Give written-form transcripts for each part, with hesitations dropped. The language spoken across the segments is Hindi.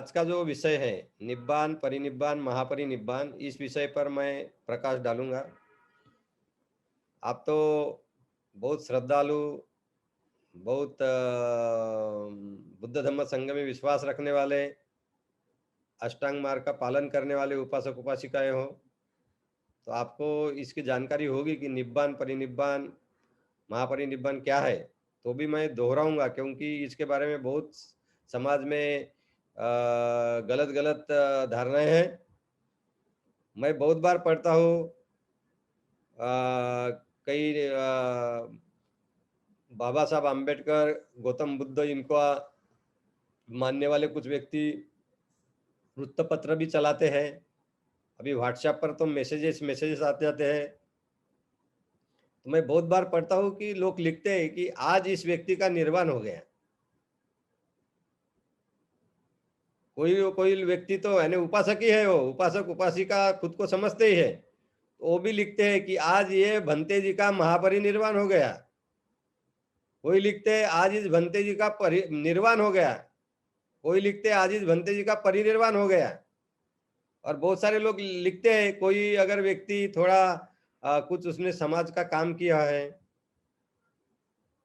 आज का जो विषय है निब्बान, परिनिब्बान, महापरिनिब्बान, इस विषय पर मैं प्रकाश डालूंगा। आप तो बहुत श्रद्धालु, बहुत बुद्ध धम्म संघ में विश्वास रखने वाले, अष्टांग मार्ग का पालन करने वाले उपासक उपासिकाएं हो, तो आपको इसकी जानकारी होगी कि निब्बान, परिनिब्बान, महापरिनिब्बान क्या है। तो भी मैं दोहराऊंगा क्योंकि इसके बारे में बहुत समाज में गलत गलत धारणाएं हैं। मैं बहुत बार पढ़ता हूँ, कई बाबा साहब आम्बेडकर, गौतम बुद्ध, इनको मानने वाले कुछ व्यक्ति वृत्तपत्र भी चलाते हैं। अभी व्हाट्सएप पर तो मैसेजेस मैसेजेस आते जाते हैं। तो मैं बहुत बार पढ़ता हूँ कि लोग लिखते हैं कि आज इस व्यक्ति का निर्वाण हो गया। कोई कोई व्यक्ति तो है ना, उपासक ही है, वो उपासक उपासिका खुद को समझते ही है, तो वो भी लिखते हैं कि आज ये भंते जी का महापरिनिर्वाण हो गया। कोई लिखते हैं आज इस भंते जी का निर्वाण हो गया। कोई लिखते हैं आज इस भंते जी का परिनिर्वाण हो गया। और बहुत सारे लोग लिखते हैं, कोई अगर व्यक्ति थोड़ा कुछ उसने समाज का काम किया है,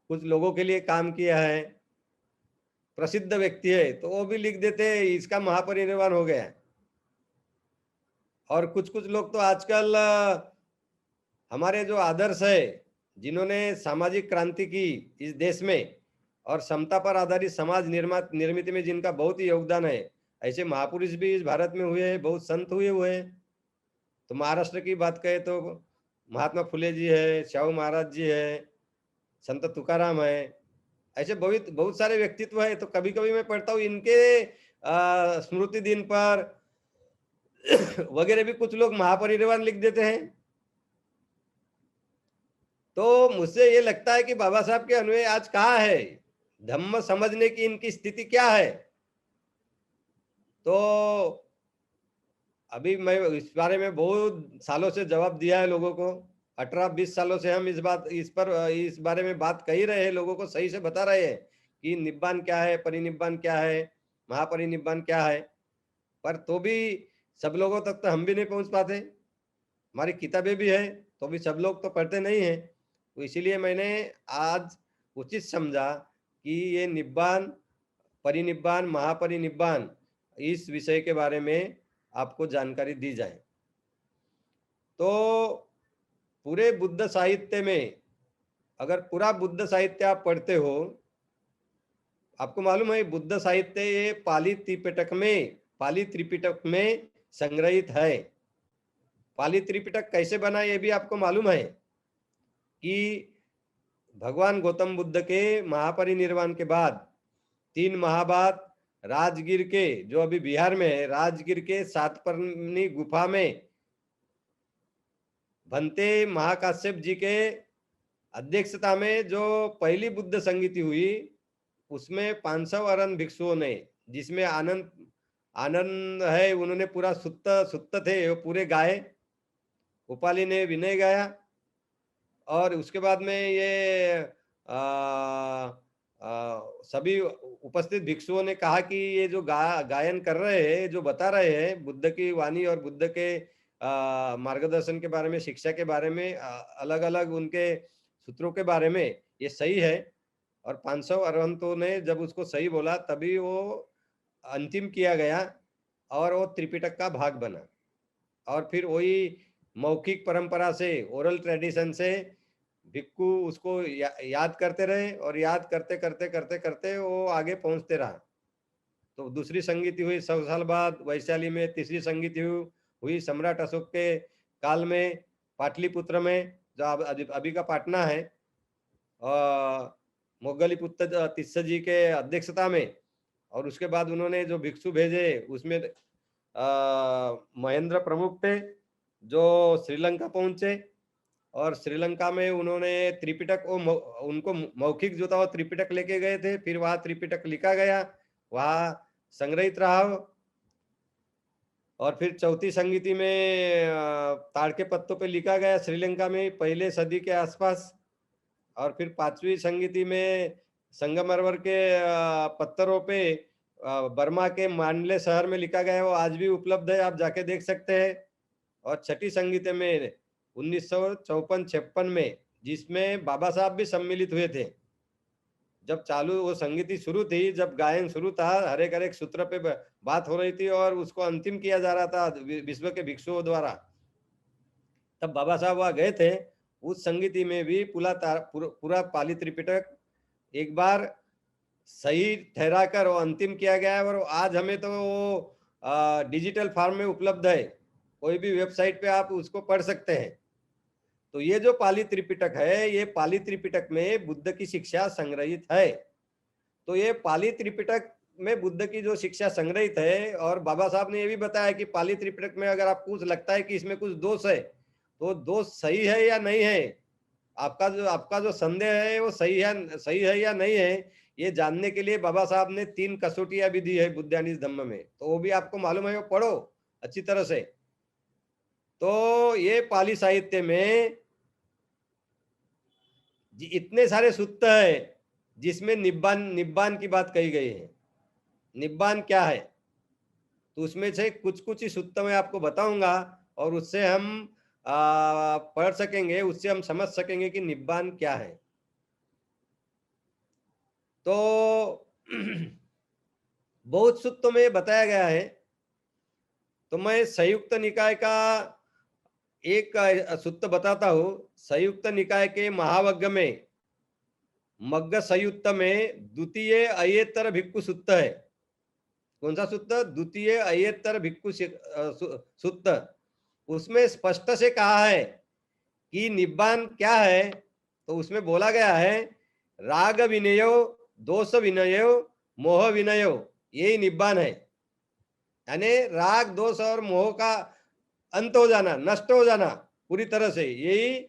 कुछ लोगों के लिए काम किया है, प्रसिद्ध व्यक्ति है, तो वो भी लिख देते हैं इसका महापरिनिर्वाण हो गया। और कुछ कुछ लोग तो आजकल हमारे जो आदर्श है, जिन्होंने सामाजिक क्रांति की इस देश में और समता पर आधारित समाज निर्मित में जिनका बहुत ही योगदान है, ऐसे महापुरुष भी इस भारत में हुए हैं, बहुत संत हुए हैं। तो महाराष्ट्र की बात करें तो महात्मा फुले जी है, शाहू महाराज जी है, संत तुकाराम है, ऐसे बहुत बहुत सारे व्यक्तित्व है। तो कभी कभी मैं पढ़ता हूँ इनके स्मृति दिन पर वगैरह भी कुछ लोग महापरिनिर्वाण लिख देते हैं। तो मुझसे ये लगता है कि बाबा साहब के अन्वय आज कहाँ है, धम्म समझने की इनकी स्थिति क्या है। तो अभी मैं इस बारे में बहुत सालों से जवाब दिया है लोगों को। 18-20 सालों से हम इस बारे में बात कह ही रहे हैं, लोगों को सही से बता रहे हैं कि निब्बान क्या है, परिनिब्बान क्या है, महापरिनिब्बान क्या है। पर तो भी सब लोगों तक तो हम भी नहीं पहुंच पाते। हमारी किताबें भी है तो भी सब लोग तो पढ़ते नहीं है। तो इसीलिए मैंने आज उचित समझा कि ये निब्बान, परिनिब्बान, महापरिनिब्बान, इस विषय के बारे में आपको जानकारी दी जाए। तो पूरे बुद्ध साहित्य में, अगर पूरा बुद्ध साहित्य आप पढ़ते हो, आपको मालूम है बुद्ध साहित्य ये पाली त्रिपिटक में संग्रहित है। पाली त्रिपिटक कैसे बना ये भी आपको मालूम है कि भगवान गौतम बुद्ध के महापरिनिर्वाण के बाद 3 माह बाद राजगीर के, जो अभी बिहार में है, राजगीर के सातपर्णी गुफा में भंते महाकाश्यप जी के अध्यक्षता में जो पहली बुद्ध संगीति हुई, उसमें 500 अरन भिक्षुओं ने, जिसमें आनंद आनंद है, उन्होंने पूरा सुत्त सुत्त थे वो पूरे गाए, उपाली ने विनय गाया। और उसके बाद में ये सभी उपस्थित भिक्षुओं ने कहा कि ये जो गायन कर रहे हैं, जो बता रहे हैं बुद्ध की वाणी और बुद्ध के मार्गदर्शन के बारे में, शिक्षा के बारे में, अलग अलग उनके सूत्रों के बारे में, ये सही है। और 500 अरहंतों ने जब उसको सही बोला तभी वो अंतिम किया गया और वो त्रिपिटक का भाग बना। और फिर वही मौखिक परंपरा से, ओरल ट्रेडिशन से भिक्खु उसको याद करते रहे और याद करते करते करते करते वो आगे पहुंचते रहा। तो दूसरी संगीति हुई 100 साल बाद वैशाली में, तीसरी संगीति हुई सम्राट अशोक के काल में पाटलिपुत्र में, जो अभी का पाटना है, मोगलीपुत्र तिस्स जी के अध्यक्षता में। और उसके बाद उन्होंने जो भिक्षु भेजे उसमें महेंद्र प्रमुख थे, जो श्रीलंका पहुंचे। और श्रीलंका में उन्होंने त्रिपिटक, उनको मौखिक जो था वो त्रिपिटक लेके गए थे, फिर वहां त्रिपिटक लिखा गया, वहां संग्रहित रहा। और फिर चौथी संगीति में ताड़ के पत्तों पे लिखा गया श्रीलंका में पहले सदी के आसपास। और फिर 5वीं संगीति में संगमरमर के पत्थरों पे बर्मा के मांडले शहर में लिखा गया है, वो आज भी उपलब्ध है, आप जाके देख सकते हैं। और छठी संहिता में 1954-56 में, जिसमें बाबा साहब भी सम्मिलित हुए थे, जब चालू वो संगीति शुरू थी, जब गायन शुरू था, हर एक सूत्र पे बात हो रही थी और उसको अंतिम किया जा रहा था विश्व के भिक्षुओं द्वारा, तब बाबा साहब वहां गए थे। उस संगीति में भी पूरा पाली त्रिपिटक एक बार सही ठहरा कर वो अंतिम किया गया है, और आज हमें तो वो डिजिटल फॉर्म में उपलब्ध है, कोई भी वेबसाइट पे आप उसको पढ़ सकते हैं। तो ये जो पाली त्रिपिटक है, ये पाली त्रिपिटक में बुद्ध की शिक्षा संग्रहित है। तो ये पाली त्रिपिटक में बुद्ध की जो शिक्षा संग्रहित है, और बाबा साहब ने ये भी बताया कि पाली त्रिपिटक में अगर आपको कुछ लगता है कि इसमें कुछ दोष है, तो दोष सही है या नहीं है, आपका जो संदेह है वो सही है या नहीं है, ये जानने के लिए बाबा साहब ने 3 कसौटियां भी दी है बुद्धानिस धम्म में, तो वो भी आपको मालूम है, वो पढ़ो अच्छी तरह से। तो ये पाली साहित्य में इतने सारे सूत्र है जिसमें निब्बान की बात कही गई है। निब्बान क्या है, तो उसमें से कुछ ही सूत्र मैं आपको बताऊंगा, और उससे हम पढ़ सकेंगे, उससे हम समझ सकेंगे कि निब्बान क्या है। तो बहुत सूत्रों में बताया गया है। तो मैं संयुक्त निकाय का एक सूत्र बताता हूं। संयुक्त निकाय के महावग्ग में मग्ग संयुक्त में द्वितीय अय्यतर भिक्खु सूत्र है। कौन सा सूत्र? द्वितीय अय्यतर भिक्खु सूत्र। उसमें स्पष्ट से कहा है कि निब्बान क्या है। तो उसमें बोला गया है, राग विनयो, दोष विनयो, मोह विनयो, यही निब्बान है। यानी राग, दोष और मोह का अंत हो जाना, नष्ट हो जाना पूरी तरह से, यही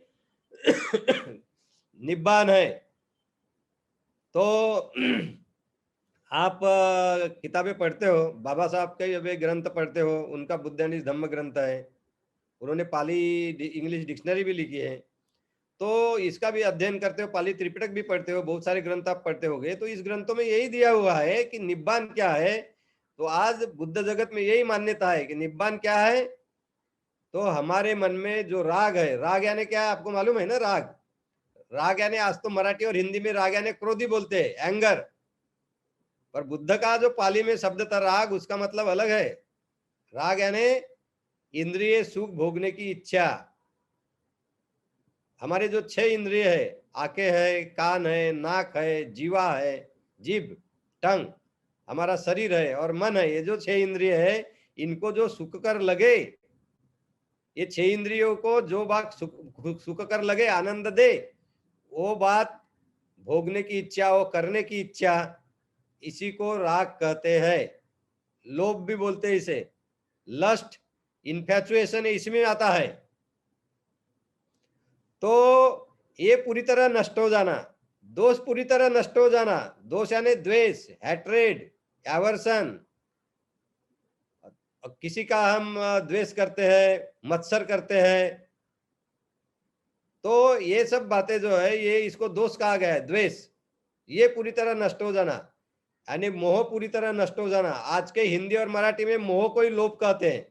निब्बान है। तो आप किताबें पढ़ते हो, बाबा साहब के वे ग्रंथ पढ़ते हो, उनका बुद्धानिस धम्म ग्रंथ है, उन्होंने पाली इंग्लिश डिक्शनरी भी लिखी है। तो इसका भी अध्ययन करते हो, पाली त्रिपिटक भी पढ़ते हो, बहुत सारे ग्रंथ आप पढ़ते होगे। तो इस ग्रंथों में यही दिया हुआ है कि निब्बान क्या है। तो आज बुद्ध जगत में यही मान्यता है कि निब्बान क्या है। तो हमारे मन में जो राग है, राग यानी क्या है आपको मालूम है ना? राग यानी, आज तो मराठी और हिंदी में राग यानी क्रोधी बोलते हैं, एंगर, पर बुद्ध का जो पाली में शब्द था राग, उसका मतलब अलग है। राग यानी इंद्रिय सुख भोगने की इच्छा। हमारे जो 6 इंद्रिय है, आंखें है, कान है, नाक है, जीवा है, जीभ, टंग, हमारा शरीर है और मन है, ये जो 6 इंद्रिय है, इनको जो सुख कर लगे, ये 6 इंद्रियों को जो बात सुख कर लगे, आनंद दे, वो बात भोगने की इच्छा, वो करने की इच्छा, इसी को राग कहते हैं। लोभ भी बोलते हैं इसे, लस्ट, इन्फैचुएशन इसमें आता है। तो ये पूरी तरह नष्ट हो जाना, दोष पूरी तरह नष्ट हो जाना। दोष यानी द्वेष, हैट्रेड, एवर्सन, किसी का हम द्वेष करते हैं, मत्सर करते हैं, तो ये सब बातें जो है, ये इसको दोष कहा गया है, द्वेष। ये पूरी तरह नष्ट हो जाना, यानी मोह पूरी तरह नष्ट हो जाना। आज के हिंदी और मराठी में मोह को ही लोभ कहते हैं,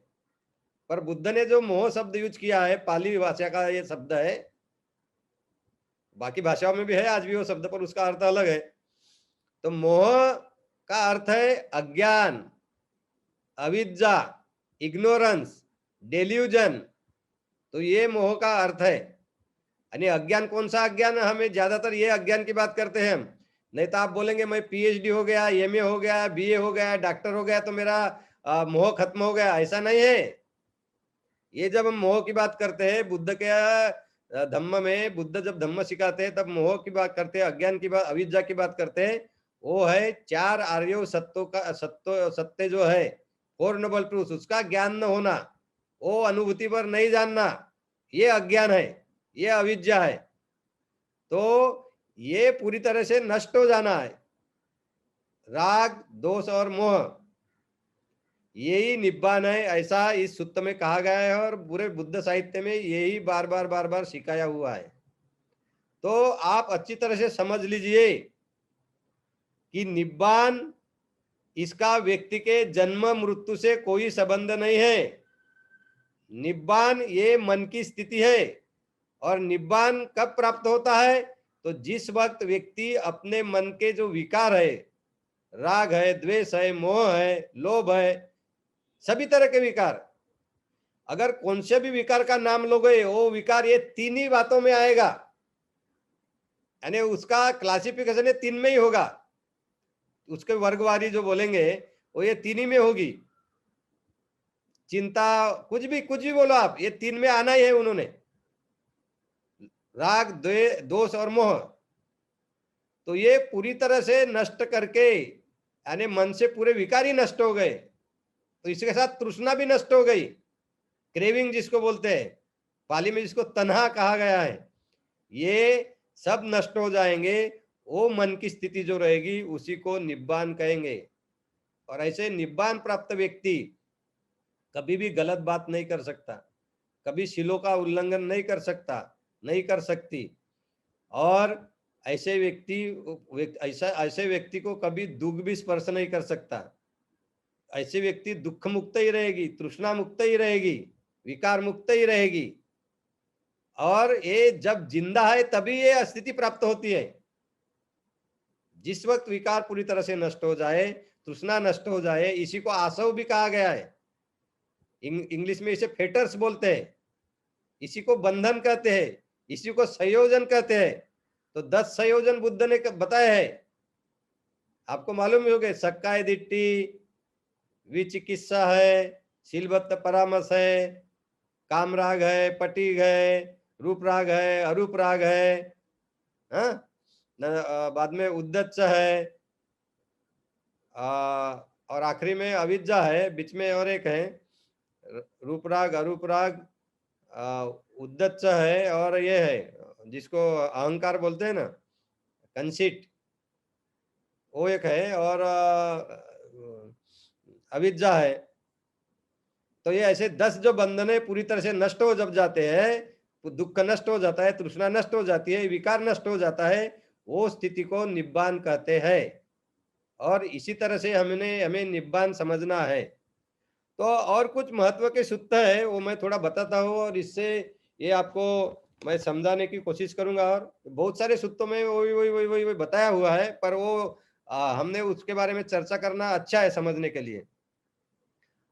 पर बुद्ध ने जो मोह शब्द यूज किया है, पाली भाषा का ये शब्द है, बाकी भाषाओं में भी है आज भी वो शब्द, पर उसका अर्थ अलग है। तो मोह का अर्थ है अज्ञान, अविद्या, इग्नोरेंस, डेल्यूजन। तो ये मोह का अर्थ है। यानी अज्ञान, कौन सा अज्ञान? हमें ज्यादातर ये अज्ञान की बात करते हैं हम। नहीं तो आप बोलेंगे मैं पीएचडी हो गया, एमए हो गया, बीए हो गया, डॉक्टर हो गया, तो मेरा मोह खत्म हो गया। ऐसा नहीं है। ये जब हम मोह की बात करते हैं, बुद्ध के धम्म में, बुद्ध जब धम्म सिखाते हैं तब मोह की बात करते हैं, अज्ञान की बात, अविद्या की बात करते हैं। वो है 4 आर्यो सत्यों का सत्य जो है, 4 नोबल ट्रूथ, उसका ज्ञान न होना, वो अनुभूति पर नहीं जानना, ये अज्ञान है, ये अविद्या है। तो ये पूरी तरह से नष्ट हो जाना है, राग, दोष और मोह, यही निब्बान है, ऐसा इस सूत्र में कहा गया है और पूरे बुद्ध साहित्य में यही बार बार सिखाया हुआ है। तो आप अच्छी तरह से समझ लीजिए कि निब्बान इसका व्यक्ति के जन्म मृत्यु से कोई संबंध नहीं है। निब्बान ये मन की स्थिति है। और निब्बान कब प्राप्त होता है? तो जिस वक्त व्यक्ति अपने मन के जो विकार है, राग है, द्वेष है, मोह है, लोभ है, सभी तरह के विकार, अगर कौन से भी विकार का नाम लोगे, वो विकार ये तीन ही बातों में आएगा, यानी उसका क्लासिफिकेशन ये तीन में ही होगा। उसके वर्गवारी जो बोलेंगे वो ये तीन ही में होगी। चिंता, कुछ भी बोलो आप, ये तीन में आना ही है उन्होंने। राग, दोष और मोह, तो ये पूरी तरह से नष्ट करके, यानी मन से पूरे विकार ही नष्ट हो गए, तो इसके साथ तृष्णा भी नष्ट हो गई, क्रेविंग जिसको बोलते हैं, पाली में जिसको तन्हा कहा गया है, ये सब नष्ट हो जाएंगे। वो मन की स्थिति जो रहेगी उसी को निब्बान कहेंगे। और ऐसे निब्बान प्राप्त व्यक्ति कभी भी गलत बात नहीं कर सकता, कभी शीलों का उल्लंघन नहीं कर सकता, नहीं कर सकती। और ऐसे व्यक्ति को कभी दुख भी स्पर्श नहीं कर सकता। ऐसे व्यक्ति दुख मुक्त ही रहेगी, तृष्णा मुक्त ही रहेगी, विकार मुक्त ही रहेगी। और ये जब जिंदा है तभी ये स्थिति प्राप्त होती है। जिस वक्त विकार पूरी तरह से नष्ट हो जाए, तृष्णा नष्ट हो जाए, इसी को आसव भी कहा गया है। इंग्लिश में इसे फेटर्स बोलते हैं, इसी को बंधन कहते हैं, इसी को संयोजन कहते हैं। तो 10 संयोजन बुद्ध ने बताए हैं, आपको मालूम ही होगा। सक्काय दिट्ठी, विचिकित्सा है, शीलबद्ध परामर्श है, कामराग है, पटीग है, रूप राग है, अरूप राग है, हाँ? बाद में उद्दच्च है, और आखिरी में अविद्या है, बीच में और एक है रूप राग, अरूप राग, उद्दच्च है, और ये है जिसको अहंकार बोलते हैं ना, कंसीट, वो एक है, और अविद्या है। तो ये ऐसे 10 जो बंधने पूरी तरह से नष्ट हो जब जाते हैं, तो दुख नष्ट हो जाता है, तृष्णा नष्ट हो जाती है, विकार नष्ट हो जाता है, वो स्थिति को निब्बान कहते हैं। और इसी तरह से हमें निब्बान समझना है। तो और कुछ महत्व के सूत्र है, वो मैं थोड़ा बताता हूँ, और इससे ये आपको मैं समझाने की कोशिश करूंगा। और बहुत सारे सूत्रों में वही बताया हुआ है, पर वो हमने उसके बारे में चर्चा करना अच्छा है समझने के लिए।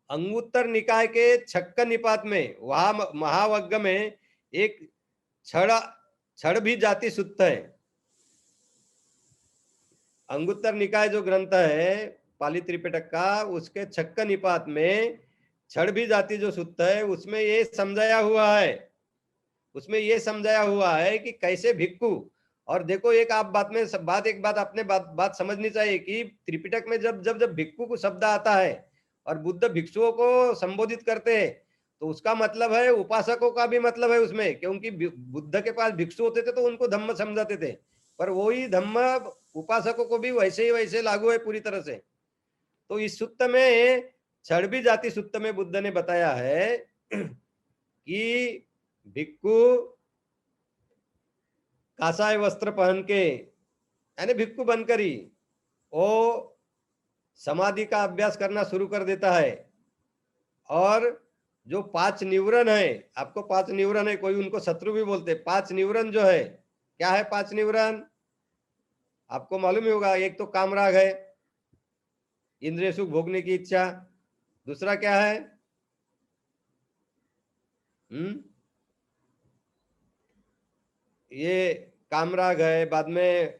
अंगुत्तर निकाय के छक्क निपात में, वहां महावग्ग में एक छड़ भी जाति सूत्र है। अंगुत्तर निकाय जो ग्रंथ है पाली त्रिपिटक का, उसके छक्क निपात में छड़ भी जाति जो सूत्र है, उसमें ये समझाया हुआ है कि कैसे भिक्खु। और देखो, एक आप बात समझनी चाहिए कि त्रिपिटक में जब भिक्खु को शब्द आता है और बुद्ध भिक्षुओं को संबोधित करते हैं, तो उसका मतलब है उपासकों का भी मतलब है उसमें, क्योंकि बुद्ध के पास भिक्षु होते थे तो उनको धम्म समझाते थे, पर वही धम्म उपासकों को भी वैसे लागू है पूरी तरह से। तो इस सूत्र में, छड़बी जाति सूत्र में बुद्ध ने बताया है कि भिक्खु कासाय वस्त्र पहन के, यानी भिक्खु बनकर ही वो समाधि का अभ्यास करना शुरू कर देता है। और जो 5 निवरण है, आपको 5 निवरण है, कोई उनको शत्रु भी बोलते, 5 निवरण जो है, क्या है 5 निवरण? आपको मालूम ही होगा। एक तो कामराग है, इंद्रिय सुख भोगने की इच्छा। दूसरा क्या है? ये कामराग है। बाद में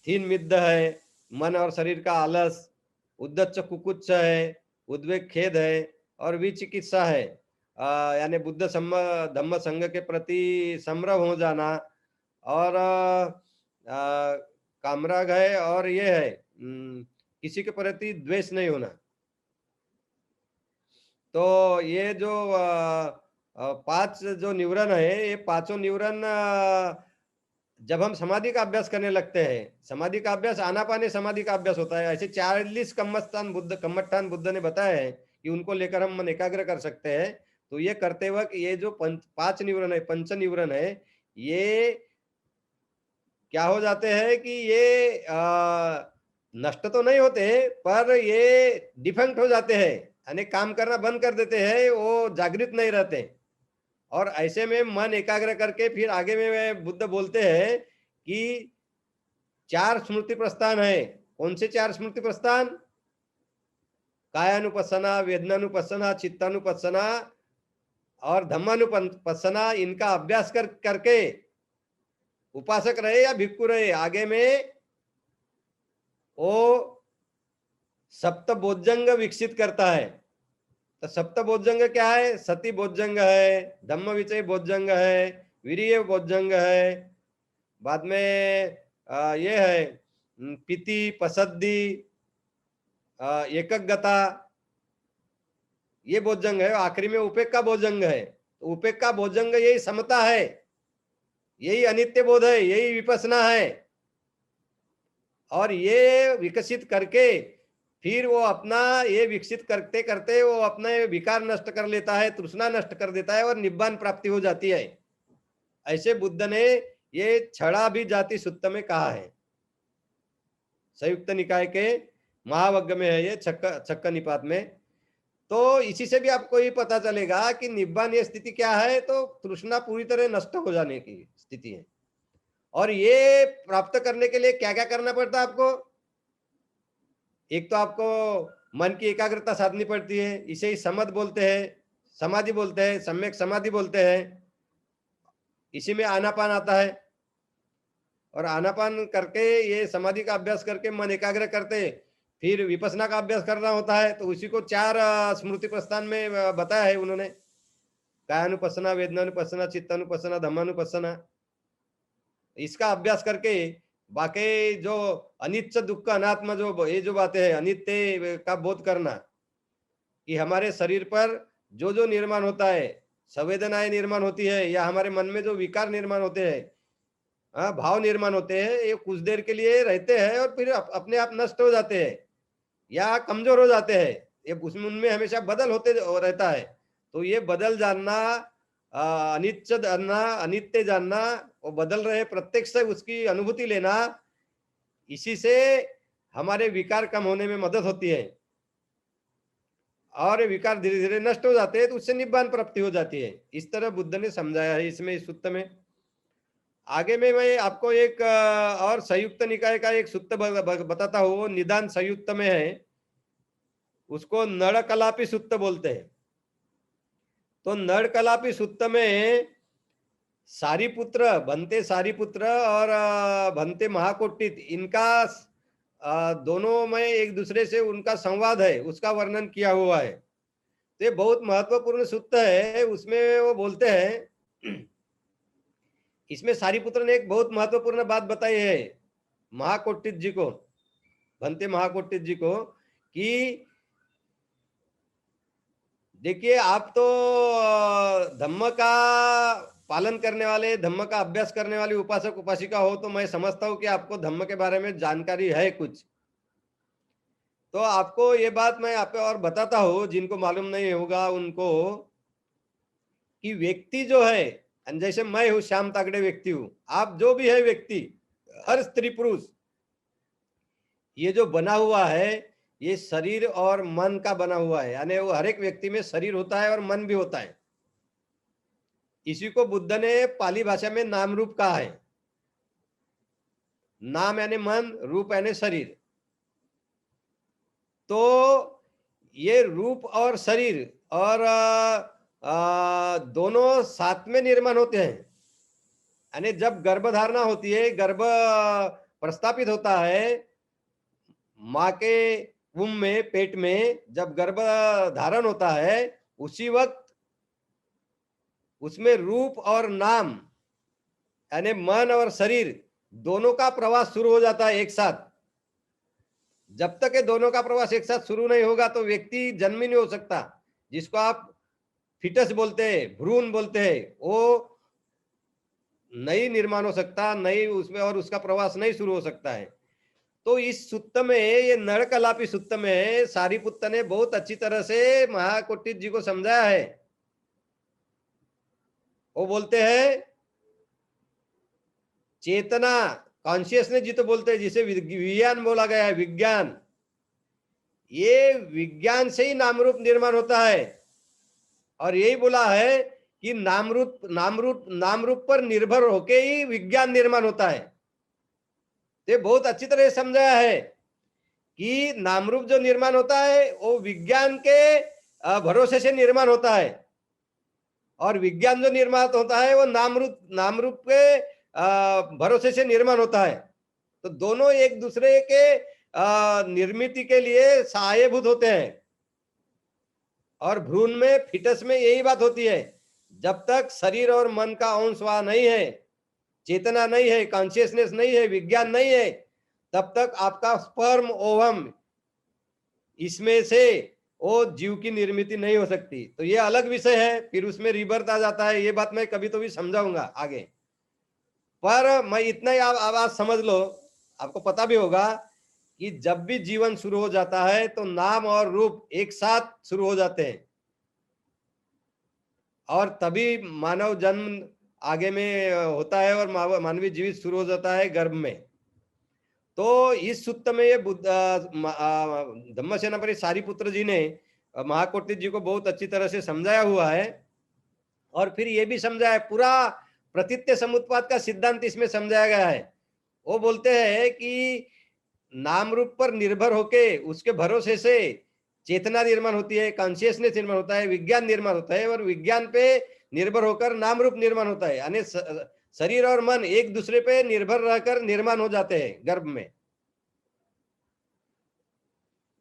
थीन मिद्द है, मन और शरीर का आलस। उद्दच्च कुकुच्च है, उद्वेग खेद है। और विचिकित्सा है, यानी बुद्ध धम्म संघ के प्रति संभ्रम हो जाना। और कामराग है, और ये है किसी के प्रति द्वेष नहीं होना। तो ये जो 5 जो निवरण है, ये पांचों निवरण जब हम समाधि का अभ्यास करने लगते हैं, समाधि का अभ्यास आनापानी समाधि का अभ्यास होता है। ऐसे 40 कम्मठान बुद्ध ने बताया है कि उनको लेकर हम मन एकाग्र कर सकते हैं। तो ये करते वक्त ये जो 5 निवरण है, पंच निवरण है, ये क्या हो जाते हैं कि ये नष्ट तो नहीं होते, पर ये डिफेक्ट हो जाते हैं, यानी काम करना बंद कर देते हैं, वो जागृत नहीं रहते। और ऐसे में मन एकाग्र करके फिर आगे में बुद्ध बोलते हैं कि 4 स्मृति प्रस्थान है। कौन से 4 स्मृति प्रस्थान? कायानुपස්සना, वेदनानुपස්සना, चित्तानुपස්සना और धम्मानुपස්සना। इनका अभ्यास करके उपासक रहे या भिक्खु रहे, आगे में वो सप्त बोधजंग विकसित करता है। तो सप्त बोधजंग क्या है? सती बोधजंग है, धम्म विचय बोधजंग है, वीर्य बोधजंग है, बाद में ये है पिति, पसद्दी, एकग्गता, ये बोधजंग है। आखिरी में उपेक्खा बोधजंग है। तो उपेक्खा बोधजंग यही समता है, यही अनित्य बोध है, यही विपස්සना है। और ये विकसित करके फिर वो अपना ये विकसित करते करते वो अपने विकार नष्ट कर लेता है, तृष्णा नष्ट कर देता है और निब्बान प्राप्ति हो जाती है। ऐसे बुद्ध ने ये छड़ा भी जाति सुत्त में कहा है। संयुक्त निकाय के महावग्ग में है ये, छक्का निपात में। तो इसी से भी आपको ये पता चलेगा कि निब्बान ये स्थिति क्या है, तो तृष्णा पूरी तरह नष्ट हो जाने की स्थिति है। और ये प्राप्त करने के लिए क्या क्या करना पड़ता है आपको? एक तो आपको मन की एकाग्रता साधनी पड़ती है, इसे ही समध बोलते हैं, समाधि बोलते हैं, सम्यक समाधि बोलते हैं। इसी में आनापान आता है, और आनापान करके ये समाधि का अभ्यास करके मन एकाग्र करते, फिर विपස්සना का अभ्यास करना होता है। तो उसी को 4 स्मृति प्रस्थान में बताया है उन्होंने, कायानुपස්සना, वेदनानुपස්සना, चित्तानुपස්සना, धम्मानुपස්සना। इसका अभ्यास करके बाकी जो अनित्य दुख अनात्मा जो ये जो बातें हैं, अनित्य का बोध करना, कि हमारे शरीर पर जो जो निर्माण होता है, संवेदनाएं निर्माण होती है, या हमारे मन में जो विकार निर्माण होते हैं, भाव निर्माण होते हैं, ये कुछ देर के लिए रहते हैं और फिर अपने आप नष्ट हो जाते हैं या कमजोर हो जाते हैं। ये उसमें उनमें हमेशा बदल होते रहता है। तो ये बदल जानना, अनित्य जानना, अनित्य जानना, वो बदल रहे प्रत्यक्ष से उसकी अनुभूति लेना, इसी से हमारे विकार कम होने में मदद होती है। और विकार धीरे धीरे नष्ट हो जाते हैं, तो उससे निब्बान प्राप्ति हो जाती है। इस तरह बुद्ध ने समझाया है इसमें, इस सूत्र में। आगे में मैं आपको एक और संयुक्त निकाय का एक सूत्र बताता हूँ, वो निदान संयुक्त में है, उसको नड़कलापी सूत्र बोलते हैं। तो नड़कलापी सूत्र में सारीपुत्र, भंते सारीपुत्र और भंते महाकोटित, इनका दोनों में एक दूसरे से उनका संवाद है, उसका वर्णन किया हुआ है। तो ये बहुत महत्वपूर्ण सूत्र है। उसमें वो बोलते हैं, इसमें सारीपुत्र ने एक बहुत महत्वपूर्ण बात बताई है महाकोटित जी को, भंते महाकोटित जी को, कि देखिए आप तो धम्म का पालन करने वाले, धम्म का अभ्यास करने वाले उपासक उपासिका हो, तो मैं समझता हूं कि आपको धम्म के बारे में जानकारी है कुछ। तो आपको ये बात मैं आप और बताता हूं, जिनको मालूम नहीं होगा उनको, कि व्यक्ति जो है, जैसे मैं हूं, श्याम तागड़े व्यक्ति हूं, आप जो भी है व्यक्ति, हर स्त्री पुरुष, ये जो बना हुआ है, ये शरीर और मन का बना हुआ है। यानी वो हर एक व्यक्ति में शरीर होता है और मन भी होता है। इसी को बुद्ध ने पाली भाषा में नाम रूप कहा है। नाम यानी मन, रूप यानी शरीर। तो ये रूप और शरीर और दोनों साथ में निर्माण होते हैं। यानी जब गर्भधारणा होती है, गर्भ प्रस्थापित होता है माँ के वुम में, पेट में जब गर्भ धारण होता है, उसी वक्त उसमें रूप और नाम यानी मन और शरीर दोनों का प्रवास शुरू हो जाता है एक साथ। जब तक ये दोनों का प्रवास एक साथ शुरू नहीं होगा तो व्यक्ति जन्म ही नहीं हो सकता। जिसको आप फिटस बोलते हैं, भ्रूण बोलते हैं, वो नहीं निर्माण हो सकता, नहीं उसमें, और उसका प्रवास नहीं शुरू हो सकता है। तो इस सुत्त में, ये नड़कलापी सुत्त में सारीपुत्र ने बहुत अच्छी तरह से महाकोटित जी को समझाया है। वो बोलते हैं चेतना कॉन्शियसनेस जी तो बोलते हैं, जिसे विज्ञान बोला गया है, विज्ञान, ये विज्ञान से ही नाम रूप निर्माण होता है। और यही बोला है कि नाम रूप पर निर्भर होके ही विज्ञान निर्माण होता है। ये बहुत अच्छी तरह समझाया है कि नाम रूप जो निर्माण होता है वो विज्ञान के भरोसे से निर्माण होता है, और विज्ञान जो निर्माण होता है वो नाम रूप के भरोसे से निर्माण होता है। तो दोनों एक दूसरे के निर्मित के लिए सहायभूत होते हैं। और भ्रूण में, फिटस में यही बात होती है, जब तक शरीर और मन का अंश वहां नहीं है, चेतना नहीं है, कॉन्शियसनेस नहीं है, विज्ञान नहीं है, तब तक आपका स्पर्म ओवम, इसमें से वो जीव की निर्मित नहीं हो सकती। तो ये अलग विषय है, फिर उसमें रिबर्थ आ जाता है। ये बात मैं कभी तो भी समझाऊंगा आगे, पर मैं इतना ही आप आज समझ लो, आपको पता भी होगा कि जब भी जीवन शुरू हो जाता है तो नाम और रूप एक साथ शुरू हो जाते हैं, और तभी मानव जन्म आगे में होता है और मानवीय जीवित शुरू हो जाता है गर्भ में। तो इस सूत्र में ये धम्म सेनापति सारिपुत्र जी ने महाकोटि जी को बहुत अच्छी तरह से समझाया हुआ है। और फिर ये भी समझाया है, पूरा प्रतीत्य समुत्पाद का सिद्धांत इसमें समझाया गया है। वो बोलते हैं कि नाम रूप पर निर्भर होके, उसके भरोसे से चेतना निर्माण होती है, कॉन्शियसनेस निर्माण होता है, विज्ञान निर्माण होता है, और विज्ञान पे निर्भर होकर नाम रूप निर्माण होता है। यानी शरीर और मन एक दूसरे पे निर्भर रहकर निर्माण हो जाते हैं गर्भ में।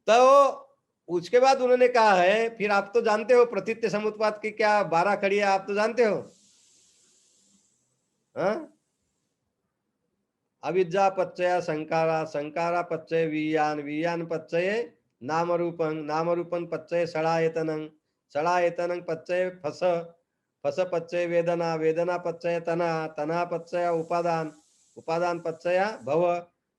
तो उसके बाद उन्होंने कहा है, फिर आप तो जानते हो प्रतीत्य समुत्पाद की क्या 12 कड़ी है, आप तो जानते हो। हाँ, अविद्या पच्चय संकारा, संकारा पच्चय वियान, वियान पच्चय नाम रूपं पच्चय षडायतनं, षडायतनं पच्चय फस, फस पच्चय वेदना, वेदना पच्चय तना, तना पच्चय उपादान, उपादान पच्चय भव,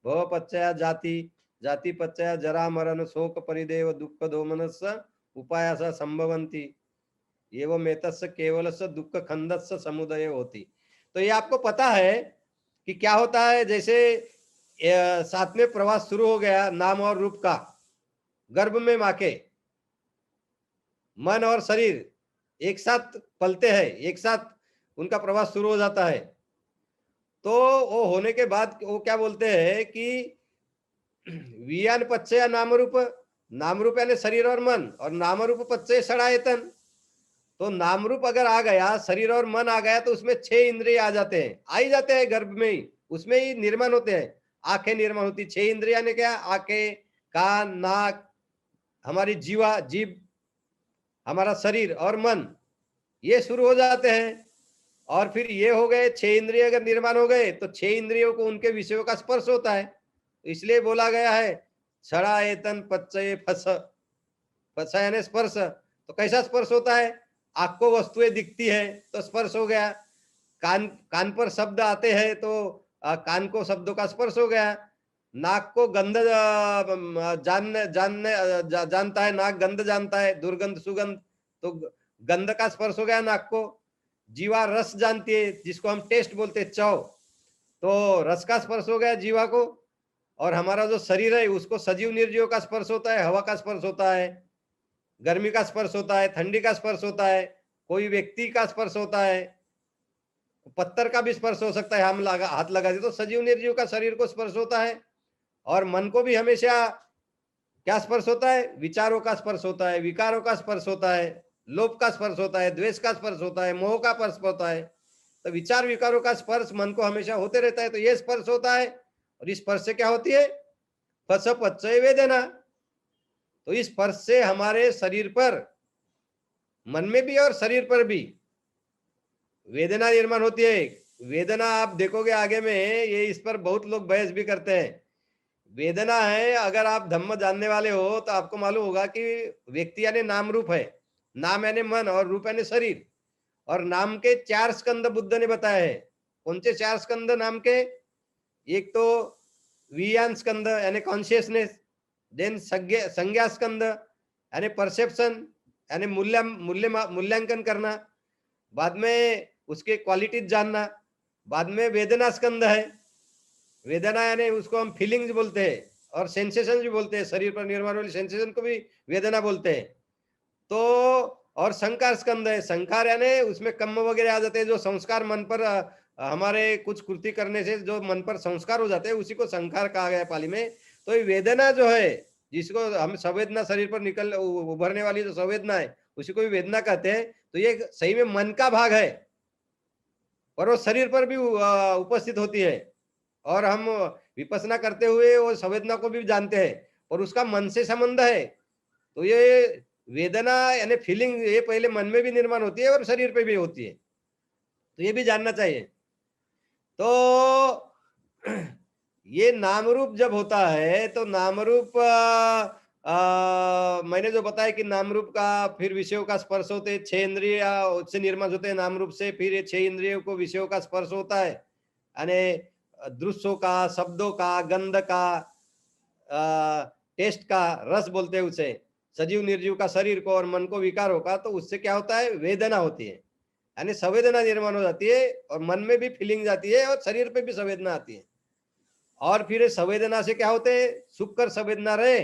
भव पच्चय जाति, जाति पच्चय जरा मरण शोक परिदेव दुख दोमनस्य उपायास संभवन्ति, एवं एतस्य केवलस्य दुख खंडस्य समुदय होती। तो ये आपको पता है कि क्या होता है, जैसे साथ में प्रवास शुरू हो गया नाम और रूप का, गर्भ में मां के, मन और शरीर एक साथ पलते हैं, एक साथ उनका प्रवास शुरू हो जाता है। तो वो होने के बाद वो क्या बोलते हैं कि वियान पच्चय नाम रूप यानी शरीर और मन, और नाम रूप पच्चय षडायतन। तो नाम रूप अगर आ गया, शरीर और मन आ गया, तो उसमें 6 इंद्रिय आ जाते हैं, आ ही जाते हैं गर्भ में ही, उसमें ही निर्माण होते हैं। आंखें निर्माण होती, 6 इंद्रिया ने क्या, आंखें, कान, नाक, हमारी जीव, हमारा शरीर और मन, ये शुरू हो जाते हैं। और फिर ये हो गए 6 इंद्रिय अगर निर्माण हो गए, तो 6 इंद्रियों को उनके विषयों का स्पर्श होता है। इसलिए बोला गया है षडायतन पच्चय फस, फस यानी स्पर्श। तो कैसा स्पर्श होता है, आंख को वस्तुएं दिखती है तो स्पर्श हो गया, कान पर शब्द आते हैं तो कान को शब्दों का स्पर्श हो गया, नाक को गंध जानता है, नाक गंध जानता है, दुर्गंध सुगंध, तो गंध का स्पर्श हो गया नाक को। जीवा रस जानती है, जिसको हम टेस्ट बोलते हैं, चौ, तो रस का स्पर्श हो गया जीवा को। और हमारा जो शरीर है उसको सजीव निर्जीव का स्पर्श होता है, हवा का स्पर्श होता है, गर्मी का स्पर्श होता है, ठंडी का स्पर्श होता है, कोई व्यक्ति का स्पर्श होता है, पत्थर का भी स्पर्श हो सकता है, हम हाथ लगा दे तो सजीव निर्जीव का शरीर को स्पर्श होता है। और मन को भी हमेशा क्या स्पर्श होता है, विचारों का स्पर्श होता है, विकारों का स्पर्श होता है, लोभ का स्पर्श होता है, द्वेष का स्पर्श होता है, मोह का स्पर्श होता है। तो विचार विकारों का स्पर्श मन को हमेशा होते रहता है, तो ये स्पर्श होता है। और इस स्पर्श से क्या होती है, फस पच्चय वेदना। तो इस स्पर्श से हमारे शरीर पर, मन में भी और शरीर पर भी वेदना निर्माण होती है। वेदना आप देखोगे आगे में, ये इस पर बहुत लोग बहस भी करते हैं। वेदना है, अगर आप धम्म जानने वाले हो तो आपको मालूम होगा कि व्यक्ति यानी नाम रूप है, नाम यानी मन और रूप यानी शरीर। और नाम के 4 स्कंद बुद्ध ने बताए हैं। कौन से 4 स्कंद नाम के, एक तो वियान स्कंद यानी कॉन्शियसनेस, देन संज्ञा स्कंद यानी परसेप्शन यानी मूल्यांकन करना, बाद में उसके क्वालिटीज जानना, बाद में वेदना स्कंद है, वेदना यानी उसको हम फीलिंग्स बोलते हैं और सेंसेशन भी बोलते हैं, शरीर पर निर्माण वाली सेंसेशन को भी वेदना बोलते हैं। तो और संकार स्कंद है, संकार यानी उसमें कर्म वगैरह आ जाते हैं, जो संस्कार मन पर हमारे कुछ कृति करने से जो मन पर संस्कार हो जाते हैं, उसी को संकार कहा गया है पाली में। तो ये वेदना जो है, जिसको हम संवेदना शरीर पर निकल उभरने वाली जो संवेदना है, उसी को भी वेदना कहते हैं। तो ये सही में मन का भाग है और वो शरीर पर भी उपस्थित होती है, और हम विपස්සना करते हुए वो संवेदना को भी जानते हैं और उसका मन से संबंध है। तो ये वेदना यानी फीलिंग ये पहले मन में भी निर्माण होती है और शरीर पे भी होती है, तो ये भी जानना चाहिए। तो ये नाम रूप जब होता है तो नाम रूप मैंने जो बताया कि नाम रूप का फिर विषयों का स्पर्श होते हैं, 6 इंद्रिय उससे निर्माण होते हैं नाम रूप से, फिर ये 6 इंद्रियों को विषयों का स्पर्श होता है, यानी दृश्यों का, शब्दों का, गंध का, टेस्ट का, रस बोलते हैं उसे, सजीव निर्जीव का शरीर को और मन को विकारों का, तो उससे क्या होता है, वेदना होती है, यानी संवेदना निर्माण हो जाती है और मन में भी फीलिंग जाती है और शरीर पे भी संवेदना आती है। और फिर संवेदना से क्या होते हैं, सुख कर संवेदना रहे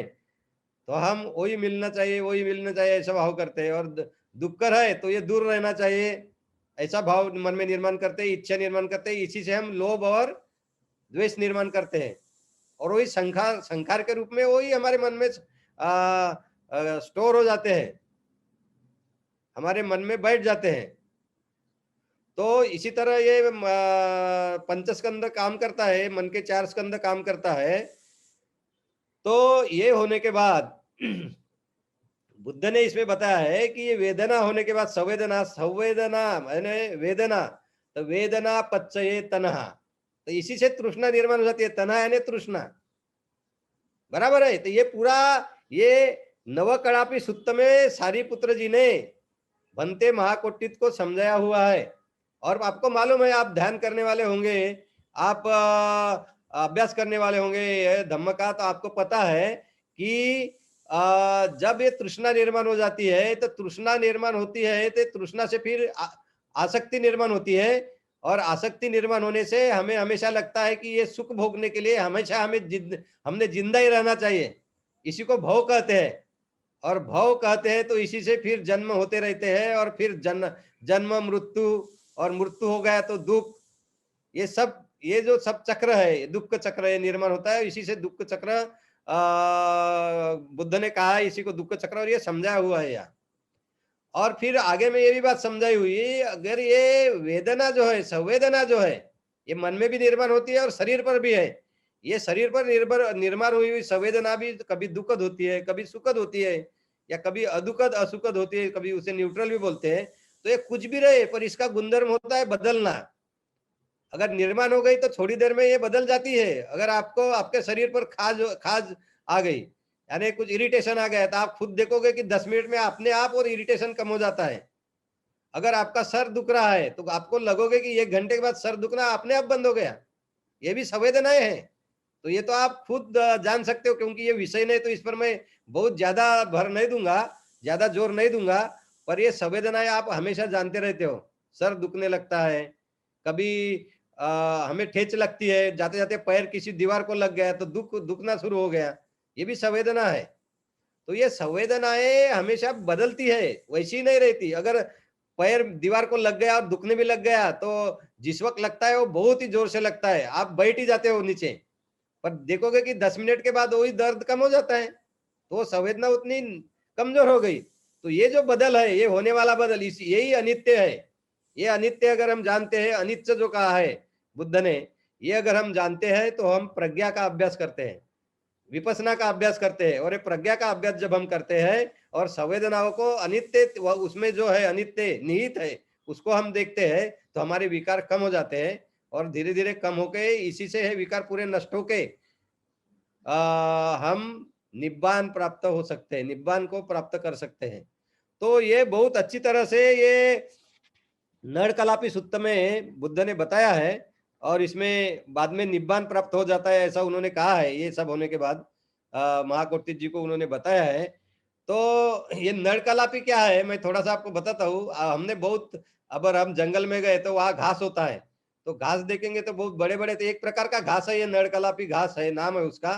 तो हम वही मिलना चाहिए, वही मिलना चाहिए ऐसा भाव करते हैं, और दुख कर है तो ये दूर रहना चाहिए ऐसा भाव मन में निर्माण करते हैं, इच्छा निर्माण करते हैं। इसी से हम लोभ और द्वेष निर्माण करते हैं और वही संखार संखार के रूप में वही हमारे मन में स्टोर हो जाते हैं, हमारे मन में बैठ जाते हैं। तो इसी तरह ये पंचस्कंद काम करता है, मन के 4 स्कंद काम करता है। तो ये होने के बाद बुद्ध ने इसमें बताया है कि ये वेदना होने के बाद संवेदना, संवेदना यानी वेदना, तो वेदना पच्चये तनहा, तो इसी से तृष्णा निर्माण हो जाती है, तना यानी तृष्णा, बराबर है। तो ये पूरा ये नवकड़ापी सुत्त में सारीपुत्र जी ने बनते महाकोटित को समझाया हुआ है। और आपको मालूम है, आप ध्यान करने वाले होंगे, आप अभ्यास करने वाले होंगे धम्म का, तो आपको पता है कि जब ये तृष्णा निर्माण हो जाती है तो तृष्णा निर्माण होती है, तो तृष्णा से फिर आसक्ति निर्माण होती है, और आसक्ति निर्माण होने से हमें हमेशा लगता है कि ये सुख भोगने के लिए हमेशा हमने जिंदा ही रहना चाहिए, इसी को भव कहते हैं। और भव कहते हैं तो इसी से फिर जन्म होते रहते हैं, और फिर जन्म मृत्यु, और मृत्यु हो गया तो दुख, ये जो सब चक्र है, दुख चक्र ये निर्माण होता है, इसी से दुख चक्र बुद्ध ने कहा है इसी को दुख चक्र, और ये समझाया हुआ है यहाँ। और फिर आगे में ये भी बात समझाई हुई, अगर ये वेदना जो है, संवेदना जो है, ये मन में भी निर्माण होती है और शरीर पर भी है, ये शरीर पर निर्माण हुई संवेदना भी कभी दुखद होती है, कभी सुखद होती है, या कभी अदुखद असुखद होती है, कभी उसे न्यूट्रल भी बोलते हैं। तो ये कुछ भी रहे पर इसका गुणधर्म होता है बदलना। अगर निर्माण हो गई तो थोड़ी देर में ये बदल जाती है। अगर आपको आपके शरीर पर खाज आ गई, यानी कुछ इरिटेशन आ गया, तो आप खुद देखोगे कि 10 मिनट में अपने आप और इरिटेशन कम हो जाता है। अगर आपका सर दुख रहा है तो आपको लगोगे कि 1 घंटे के बाद सर दुखना अपने आप बंद हो गया, ये भी संवेदनाएं हैं। तो ये तो आप खुद जान सकते हो, क्योंकि ये विषय नहीं, तो इस पर मैं बहुत ज्यादा भर नहीं दूंगा, ज्यादा जोर नहीं दूंगा, पर ये संवेदनाएं आप हमेशा जानते रहते हो। सर दुखने लगता है, कभी हमें ठेच लगती है, जाते जाते पैर किसी दीवार को लग गया तो दुखना शुरू हो गया, ये भी संवेदना है। तो ये संवेदनाएं हमेशा बदलती है, वैसी नहीं रहती। अगर पैर दीवार को लग गया और दुखने भी लग गया तो जिस वक्त लगता है वो बहुत ही जोर से लगता है, आप बैठ ही जाते हो नीचे, पर देखोगे कि 10 मिनट के बाद वही दर्द कम हो जाता है। तो संवेदना उतनी कमजोर हो गई। तो ये जो बदल है, ये होने वाला बदल, यही अनित्य है। ये अनित्य अगर हम जानते हैं, अनित्य जो कहा है बुद्ध ने, ये अगर हम जानते हैं तो हम प्रज्ञा का अभ्यास करते हैं, विपसना का अभ्यास करते हैं। और ये प्रज्ञा का अभ्यास जब हम करते हैं और संवेदनाओं को अनित्य, उसमें जो है अनित्य निहित है, उसको हम देखते हैं, तो हमारे विकार कम हो जाते हैं, और धीरे धीरे कम होके इसी से है विकार पूरे नष्ट होके हम निब्बान प्राप्त हो सकते हैं, निब्बान को प्राप्त कर सकते हैं। तो ये बहुत अच्छी तरह से ये नरकलापी सुत्त में बुद्ध ने बताया है, और इसमें बाद में निब्बान प्राप्त हो जाता है ऐसा उन्होंने कहा है। ये सब होने के बाद महाकोटित जी को उन्होंने बताया है। तो ये नरकलापी क्या है, मैं थोड़ा सा आपको बताता हूँ। हमने बहुत, अगर हम जंगल में गए तो वहाँ घास होता है, तो घास देखेंगे तो बहुत बड़े बड़े, तो एक प्रकार का घास है ये, नड़कलापी घास है नाम है उसका।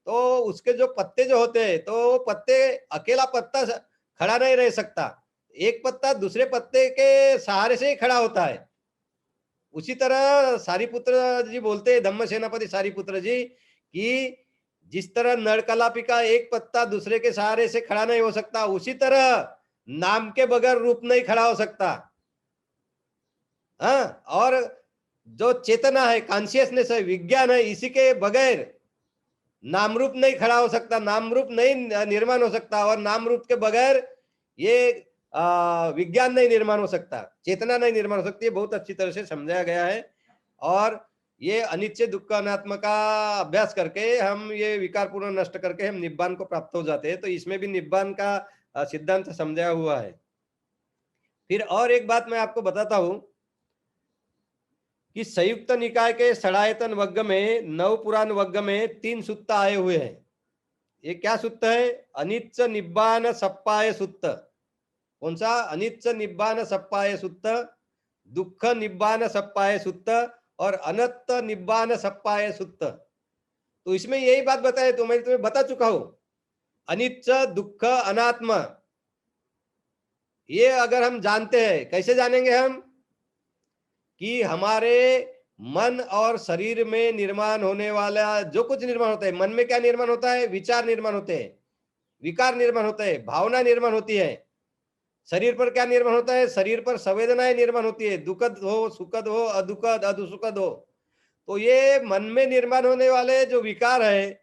तो उसके जो पत्ते जो होते हैं, तो पत्ते, अकेला पत्ता खड़ा नहीं रह सकता, एक पत्ता दूसरे पत्ते के सहारे से ही खड़ा होता है। उसी तरह सारिपुत्र जी बोलते हैं, धम्म सेनापति सारिपुत्र जी, कि जिस तरह नड़कलापी का एक पत्ता दूसरे के सहारे से खड़ा नहीं हो सकता, उसी तरह नाम के बगैर रूप नहीं खड़ा हो सकता। हाँ, और जो चेतना है, कॉन्शियसनेस है, विज्ञान है, इसी के बगैर नाम रूप नहीं खड़ा हो सकता, नाम रूप नहीं निर्माण हो सकता, और नाम रूप के बगैर ये विज्ञान नहीं निर्माण हो सकता, चेतना नहीं निर्माण हो सकती। है बहुत अच्छी तरह से समझाया गया है। और ये अनित्य दुख अनात्म का अभ्यास करके हम ये विकार पूर्ण नष्ट करके हम निब्बान को प्राप्त हो जाते हैं। तो इसमें भी निब्बान का सिद्धांत समझाया हुआ है। फिर और एक बात मैं आपको बताता हूं कि संयुक्त निकाय के षडायतन वर्ग में, नव पुराण वर्ग में 3 सूत्र आए हुए हैं। ये क्या सूत्र है? अनित्य निब्बान सप्पाय सूत्र। कौन सा? अनित्य निब्बान सप्पाय सूत्र, दुख निब्बान सप्पाय सूत्र और अनंत निब्बान सप्पाय सूत्र। तो इसमें यही बात बताए, तो मैं तुम्हें बता चुका हूं। अनित्य, दुख, अनात्मा, ये अगर हम जानते हैं, कैसे जानेंगे हम? कि हमारे मन और शरीर में निर्माण होने वाला जो कुछ निर्माण होता है, मन में क्या निर्माण होता है? विचार निर्माण होते हैं, विकार निर्माण होते हैं, भावना निर्माण होती है। शरीर पर क्या निर्माण होता है? शरीर पर संवेदनाएं निर्माण होती है, दुखद हो, सुखद हो, अदुखद, अदुसुखद हो। तो ये मन में निर्माण होने वाले जो विकार है,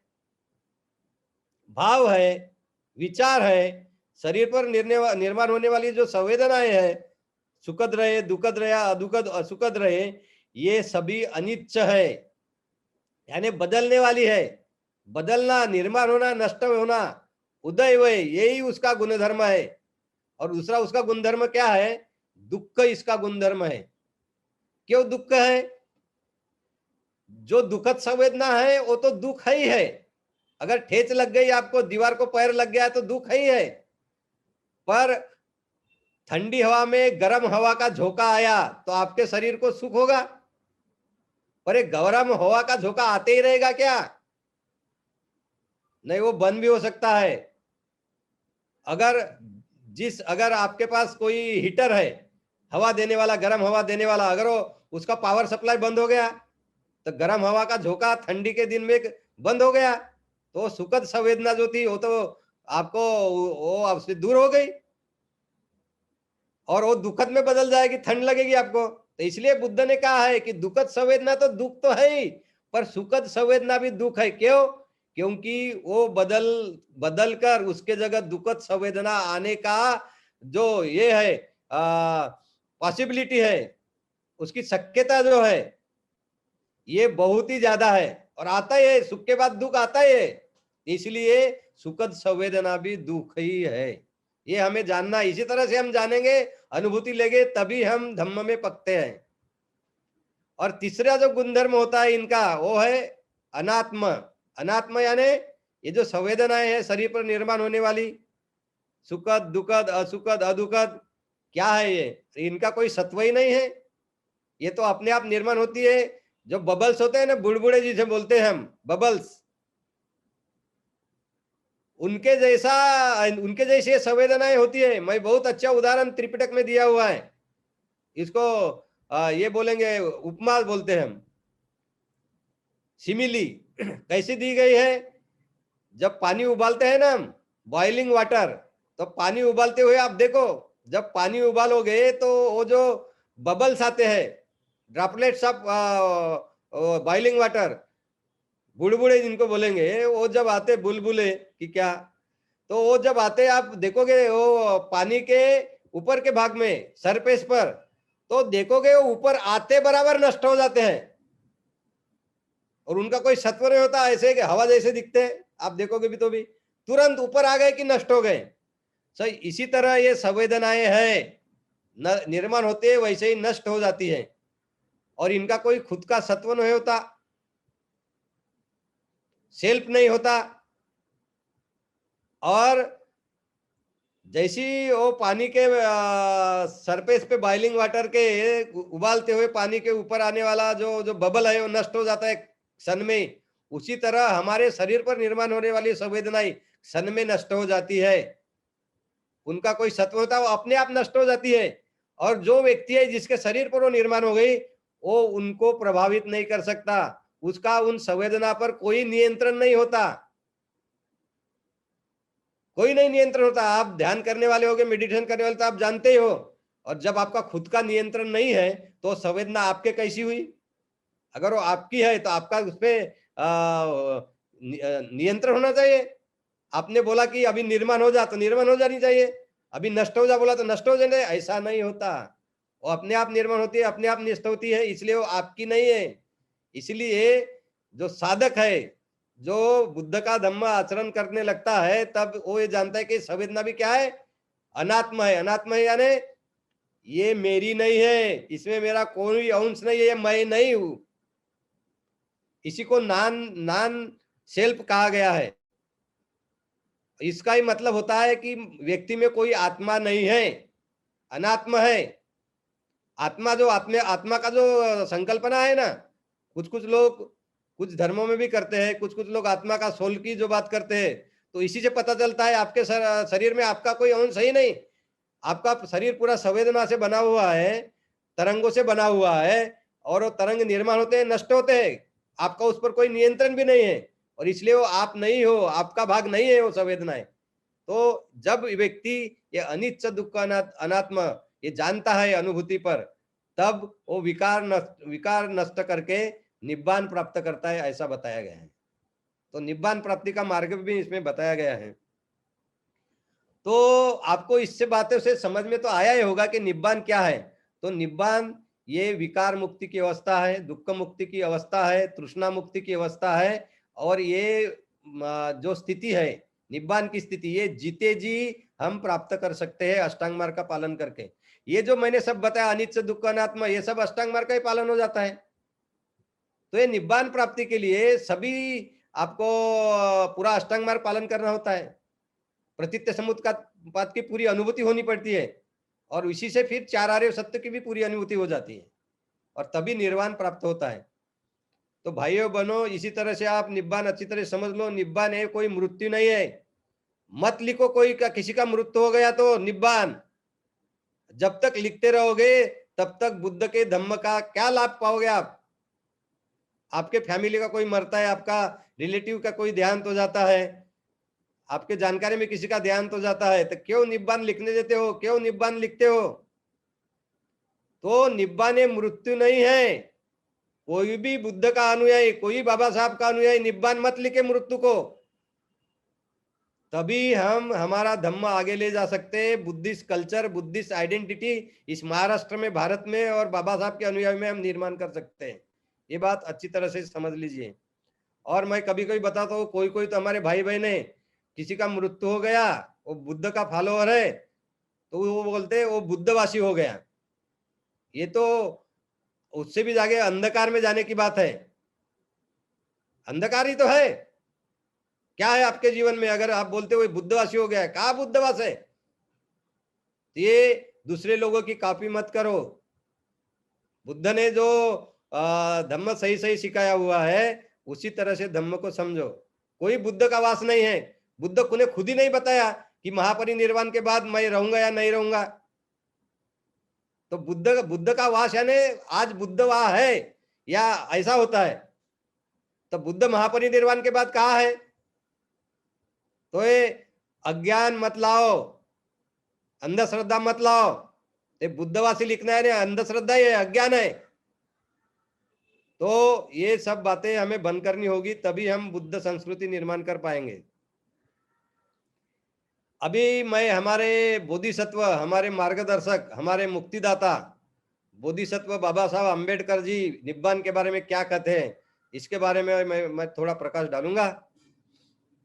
भाव है, विचार है, शरीर पर निर्माण होने वाली जो संवेदनाएं है, सुखद रहे, दुखद रहे, अदुखद, असुखद रहे, ये सभी अनित्य है, यानी बदलने वाली है। बदलना, निर्माण होना, नष्ट होना, उदय वय, यही उसका गुणधर्म है। और दूसरा उसका गुणधर्म क्या है? दुख इसका गुणधर्म है। क्यों दुख है? जो दुखद संवेदना है वो तो दुख है ही है। अगर ठेच लग गई आपको, दीवार को पैर लग गया तो दुख है ही है। पर ठंडी हवा में गर्म हवा का झोंका आया तो आपके शरीर को सुख होगा? पर एक गर्म हवा का झोंका आते ही रहेगा क्या? नहीं, वो बंद भी हो सकता है। अगर आपके पास कोई हीटर है, हवा देने वाला, गर्म हवा देने वाला, अगर वो उसका पावर सप्लाई बंद हो गया तो गर्म हवा का झोंका ठंडी के दिन में बंद हो गया, तो सुखद संवेदना जो थी वो तो आपको, वो आपसे दूर हो गई और वो दुखद में बदल जाएगी, ठंड लगेगी आपको। तो इसलिए बुद्ध ने कहा है कि दुखद संवेदना तो दुख तो है ही, पर सुखद संवेदना भी दुख है। क्यों? क्योंकि वो बदल कर उसके जगह दुखद संवेदना आने का जो ये है पॉसिबिलिटी है, उसकी शक्यता जो है, ये बहुत ही ज्यादा है। और आता ही है, सुख के बाद दुख आता ही है। इसलिए सुखद संवेदना भी दुख ही है। ये हमें जानना, इसी तरह से हम जानेंगे, अनुभूति लेंगे, तभी हम धम्म में पकते हैं। और तीसरा जो गुणधर्म होता है इनका, वो है अनात्म। अनात्म यानी ये जो संवेदनाएं है शरीर पर निर्माण होने वाली, सुखद, दुखद, असुखद, अदुखद, क्या है ये? तो इनका कोई सत्व ही नहीं है, ये तो अपने आप निर्माण होती है। जो बबल्स होते हैं ना, बुड़बुड़े जिसे बोलते हैं हम, बबल्स, उनके जैसे संवेदनाएं होती है। मैं बहुत अच्छा उदाहरण त्रिपिटक में दिया हुआ है इसको, ये बोलेंगे, उपमा बोलते हैं हम, सिमिली। कैसी दी गई है? जब पानी उबालते हैं ना हम, बॉइलिंग वाटर, तो पानी उबालते हुए आप देखो, जब पानी उबालोगे तो वो जो बबल्स आते हैं, ड्रॉपलेट्स ऑफ बॉइलिंग वाटर, बुड़बुड़े जिनको बोलेंगे, वो जब आते, बुलबुले कि क्या, तो वो जब आते आप देखोगे वो पानी के ऊपर के भाग में, सरफेस पर, तो देखोगे वो ऊपर आते बराबर नष्ट हो जाते हैं और उनका कोई सत्व नहीं होता, ऐसे कि हवा जैसे दिखते हैं। आप देखोगे भी तो भी तुरंत ऊपर आ गए कि नष्ट हो गए। सही इसी तरह ये संवेदनाएं है, निर्माण होते हैं वैसे ही नष्ट हो जाती है, और इनका कोई खुद का सत्व नहीं होता, सेल्फ नहीं होता। और जैसी वो पानी के सरफेस पे बॉइलिंग वाटर के उबालते हुए पानी के ऊपर आने वाला जो जो बबल है वो नष्ट हो जाता है क्षण में, उसी तरह हमारे शरीर पर निर्माण होने वाली संवेदनाएं क्षण में नष्ट हो जाती है। उनका कोई सत्व होता है वो अपने आप नष्ट हो जाती है। और जो व्यक्ति है जिसके शरीर पर वो निर्माण हो गई, वो उनको प्रभावित नहीं कर सकता, उसका उन संवेदना पर कोई नियंत्रण नहीं होता, कोई नहीं नियंत्रण होता। आप ध्यान करने वाले होगे, मेडिटेशन करने वाले तो आप जानते ही हो। और जब आपका खुद का नियंत्रण नहीं है तो संवेदना आपके कैसी हुई? अगर वो आपकी है तो आपका उस पे नियंत्रण होना चाहिए। आपने बोला कि अभी निर्माण हो जा तो निर्माण हो जानी चाहिए, अभी नष्ट हो जा बोला तो नष्ट हो जाने, ऐसा नहीं होता। वो अपने आप निर्माण होती है, अपने आप नष्ट होती है, इसलिए वो आपकी नहीं है। इसलिए जो साधक है, जो बुद्ध का धम्म आचरण करने लगता है, तब वो ये जानता है कि संवेदना भी क्या है? अनात्मा है। अनात्मा है यानी ये मेरी नहीं है, इसमें मेरा कोई अंश नहीं है, ये मैं नहीं हूं। इसी को नॉन नॉन सेल्फ कहा गया है। इसका ही मतलब होता है कि व्यक्ति में कोई आत्मा नहीं है, अनात्मा है। आत्मा जो आत्मा का जो संकल्पना है ना, कुछ कुछ लोग कुछ धर्मों में भी करते हैं, कुछ कुछ लोग आत्मा का सोल की जो बात करते हैं, तो इसी से पता चलता है आपके शरीर में आपका कोई अंश ही नहीं। आपका शरीर पूरा संवेदना से बना हुआ है, तरंगों से बना हुआ है, और वो तरंग निर्माण होते हैं, नष्ट होते हैं, आपका उस पर कोई नियंत्रण भी नहीं है, और इसलिए वो आप नहीं हो, आपका भाग नहीं है वो संवेदनाएं। तो जब व्यक्ति ये अनित्य दुख अनात्मा ये जानता है अनुभूति पर, तब वो विकार नष्ट करके निब्बान प्राप्त करता है, ऐसा बताया गया है। तो निब्बान प्राप्ति का मार्ग भी इसमें बताया गया है। तो आपको इससे बातें से समझ में तो आया ही होगा कि निब्बान क्या है। तो निब्बान ये विकार मुक्ति की अवस्था है, दुख मुक्ति की अवस्था है, तृष्णा मुक्ति की अवस्था है, और ये जो स्थिति है निब्बान की स्थिति, ये जीते जी हम प्राप्त कर सकते हैं अष्टांग मार्ग का पालन करके। ये जो मैंने सब बताया अनित्य दुख अनात्मा, ये सब अष्टांग मार्ग का ही पालन हो जाता है। तो ये निब्बान प्राप्ति के लिए सभी आपको पूरा अष्टांग मार्ग पालन करना होता है। प्रतीत्य समुत का बात की पूरी अनुभूति होनी पड़ती है, और इसी से फिर चार आर्य सत्य की भी पूरी अनुभूति हो जाती है, और तभी निर्वाण प्राप्त होता है। तो भाइयों बहनों, इसी तरह से आप निब्बान अच्छी तरह समझ लो। निब्बान है, कोई मृत्यु नहीं है। मत लिखो कोई का किसी का मृत्यु हो गया तो निब्बान, जब तक लिखते रहोगे तब तक बुद्ध के धम्म का क्या लाभ पाओगे आप? आपके फैमिली का कोई मरता है, आपका रिलेटिव का कोई देहांत हो जाता है, आपके जानकारी में किसी का ध्यान तो जाता है, तो क्यों निब्बान लिखने देते हो, क्यों निब्बान लिखते हो? तो निब्बान मृत्यु नहीं है। कोई भी बुद्ध का अनुयायी, कोई बाबा साहब का अनुयायी निब्बान मत लिखे मृत्यु को, तभी हम हमारा धम्म आगे ले जा सकते हैं। बुद्धिस्ट कल्चर, बुद्धिस्ट आइडेंटिटी इस महाराष्ट्र में, भारत में और बाबा साहब के अनुयायी में हम निर्माण कर सकते हैं। ये बात अच्छी तरह से समझ लीजिए। और मैं कभी कभी बताता हूँ, कोई कोई तो हमारे भाई बहन है, किसी का मृत्यु हो गया, वो बुद्ध का फॉलोअर है, तो वो बोलते हैं वो बुद्धवासी हो गया। ये तो उससे भी जाके अंधकार में जाने की बात है। अंधकार ही तो है। क्या है आपके जीवन में? अगर आप बोलते हो बुद्धवासी हो गया है, कहा बुद्धवास है? ये दूसरे लोगों की कॉपी मत करो। बुद्ध ने जो धम्म सही सही सिखाया हुआ है, उसी तरह से धम्म को समझो। कोई बुद्ध का वास नहीं है। बुद्ध ने खुद ही नहीं बताया कि महापरिनिर्वाण के बाद मैं रहूंगा या नहीं रहूंगा। तो बुद्ध बुद्ध का वास यानी आज बुद्ध वहां है या ऐसा होता है? तो बुद्ध महापरिनिर्वाण के बाद कहा है? तो ये अज्ञान मत लाओ, अंधश्रद्धा मत लाओ। ये बुद्धवासी लिखना है, अंधश्रद्धा है, अज्ञान है। तो ये सब बातें हमें बंद करनी होगी, तभी हम बुद्ध संस्कृति निर्माण कर पाएंगे। अभी मैं हमारे बोधिसत्व, हमारे मार्गदर्शक, हमारे मुक्तिदाता बोधिसत्व बाबा साहब अंबेडकर जी निब्बान के बारे में क्या कहते हैं, इसके बारे में मैं थोड़ा प्रकाश डालूंगा।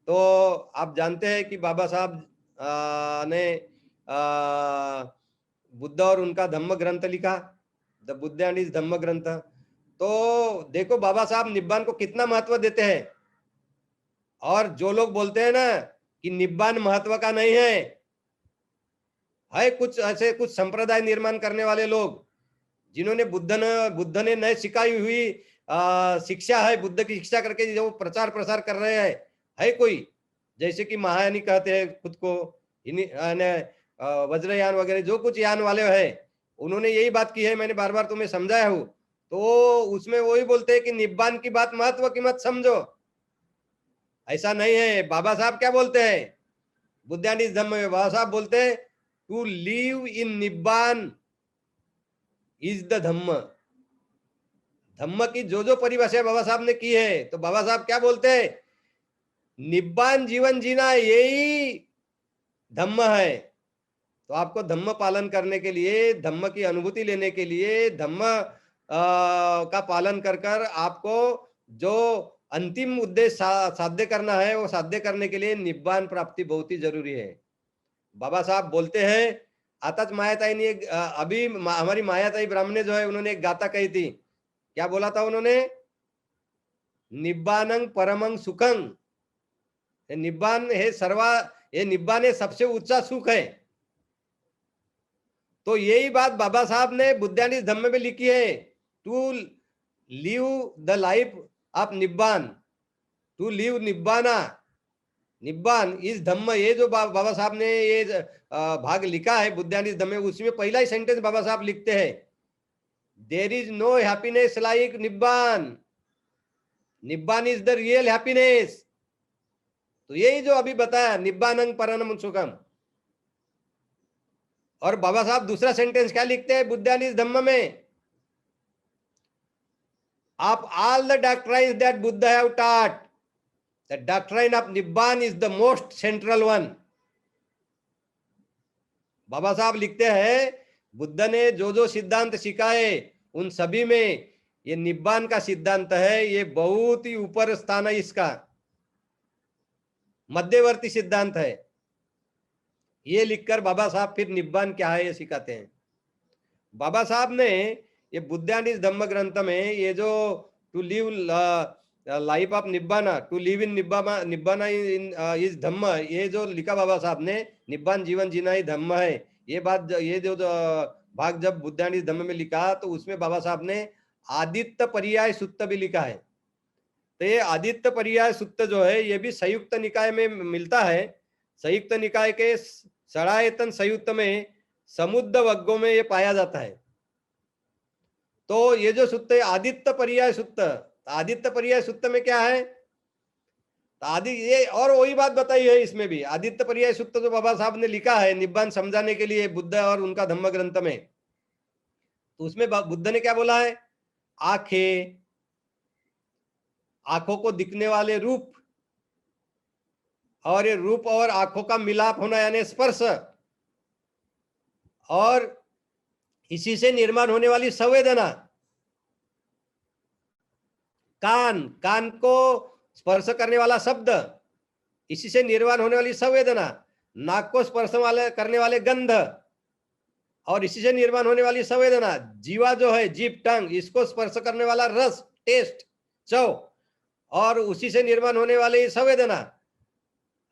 तो आप जानते हैं कि बाबा साहब ने बुद्ध और उनका धम्म ग्रंथ लिखा, द बुद्ध एंड इज धम्म ग्रंथ। तो देखो बाबा साहब निब्बान को कितना महत्व देते हैं। और जो लोग बोलते हैं ना कि निब्बान महत्व का नहीं है, है कुछ ऐसे कुछ संप्रदाय निर्माण करने वाले लोग जिन्होंने बुद्ध ने नए सिखाई हुई शिक्षा है, बुद्ध की शिक्षा करके जो प्रचार प्रसार कर रहे हैं, है कोई जैसे कि महायानी कहते हैं खुद को, वज्रयान वगैरह जो कुछ यान वाले हैं, उन्होंने यही बात की है, मैंने बार बार तुम्हें समझाया हूं। तो उसमें वही बोलते हैं कि निब्बान की बात महत्व की मत समझो, ऐसा नहीं है। बाबा साहब क्या बोलते हैं बुद्धानिस धम्म में? बाबा साहब बोलते हैं to live in nibbana is the dhamma. धम्म की जो जो परिभाषा बाबा साहब ने की है, तो बाबा साहब क्या बोलते हैं? निब्बान जीवन जीना यही धम्म है। तो आपको धम्म पालन करने के लिए, धम्म की अनुभूति लेने के लिए, धम्म का पालन कर कर आपको जो अंतिम उद्देश्य साध्य करना है, वो साध्य करने के लिए निब्बान प्राप्ति बहुत ही जरूरी है। बाबा साहब बोलते हैं, आताच मायाताई ने अभी हमारी मायाताई ब्राह्मणे जो है, उन्होंने एक गाथा कही थी। क्या बोला था उन्होंने? निब्बानं परमं सुखं। निब्बान है ये निब्बान है सबसे ऊंचा सुख है। तो यही बात बाबा साहब ने बुद्धानिस धम्म में लिखी है, to live the life of nibbana, to live nibbana. Nibbana is dhamma, ये जो बाबा साहब ने ये भाग लिखा है बुद्धानिस धम्म में, उसमें पहला ही सेंटेंस बाबा साहब लिखते हैं, there is no happiness like nibbana, nibbana is the real happiness. तो यही जो अभी बताया, निब्बानं परमं सुखम। और बाबा साहब दूसरा सेंटेंस क्या लिखते हैं बुद्धानिस धम्म में? Of all the doctrines that Buddha have taught, the doctrine of nibbana is the most central one. Baba Saheb लिखते हैं, बुद्ध ने जो जो सिद्धांत सिखाए उन सभी में ये निब्बान का सिद्धांत है, ये बहुत ही ऊपर स्थान है, इसका मध्यवर्ती सिद्धांत है। ये लिखकर बाबा साहब फिर निब्बान क्या है ये सिखाते हैं। बाबा साहब ने ये बुद्धानिस धम्म ग्रंथ में ये जो to live life of nibbana, to live in nibbana in his dhamma, ये जो लिखा बाबा साहब ने, निब्बान जीवन जीना ही धम्म है, ये बात, ये जो भाग जब बुद्धानिस धम्म में लिखा, तो उसमें बाबा साहब ने आदित्य पर्याय सुत्त भी लिखा है। तो ये आदित्य पर्याय सुत्त जो है, ये भी संयुक्त निकाय में मिलता है। संयुक्त निकाय के सड़ायतन संयुक्त में समुद्र वग्गों में ये पाया जाता है। तो ये जो सुत्त है आदित्य पर्याय सुत्त, आदित्य पर्याय सुत्त में क्या है? आदि ये और वही बात बताई है इसमें भी, आदित्य पर्याय सुत्त जो बाबा साहब ने लिखा है निब्बान समझाने के लिए बुद्ध और उनका धम्म ग्रंथ में, तो उसमें बुद्ध ने क्या बोला है? आंखें, आंखों को दिखने वाले रूप, और ये रूप और आंखों का मिलाप होना यानी स्पर्श, और इसी से निर्माण होने वाली संवेदना, कान, कान को स्पर्श करने वाला शब्द, इसी से निर्माण होने वाली संवेदना, नाक को स्पर्श वाले करने वाले गंध, और इसी से निर्माण होने वाली संवेदना, जीवा जो है जीभ टंग, इसको स्पर्श करने वाला रस टेस्ट चौ, और उसी से निर्माण होने वाली संवेदना,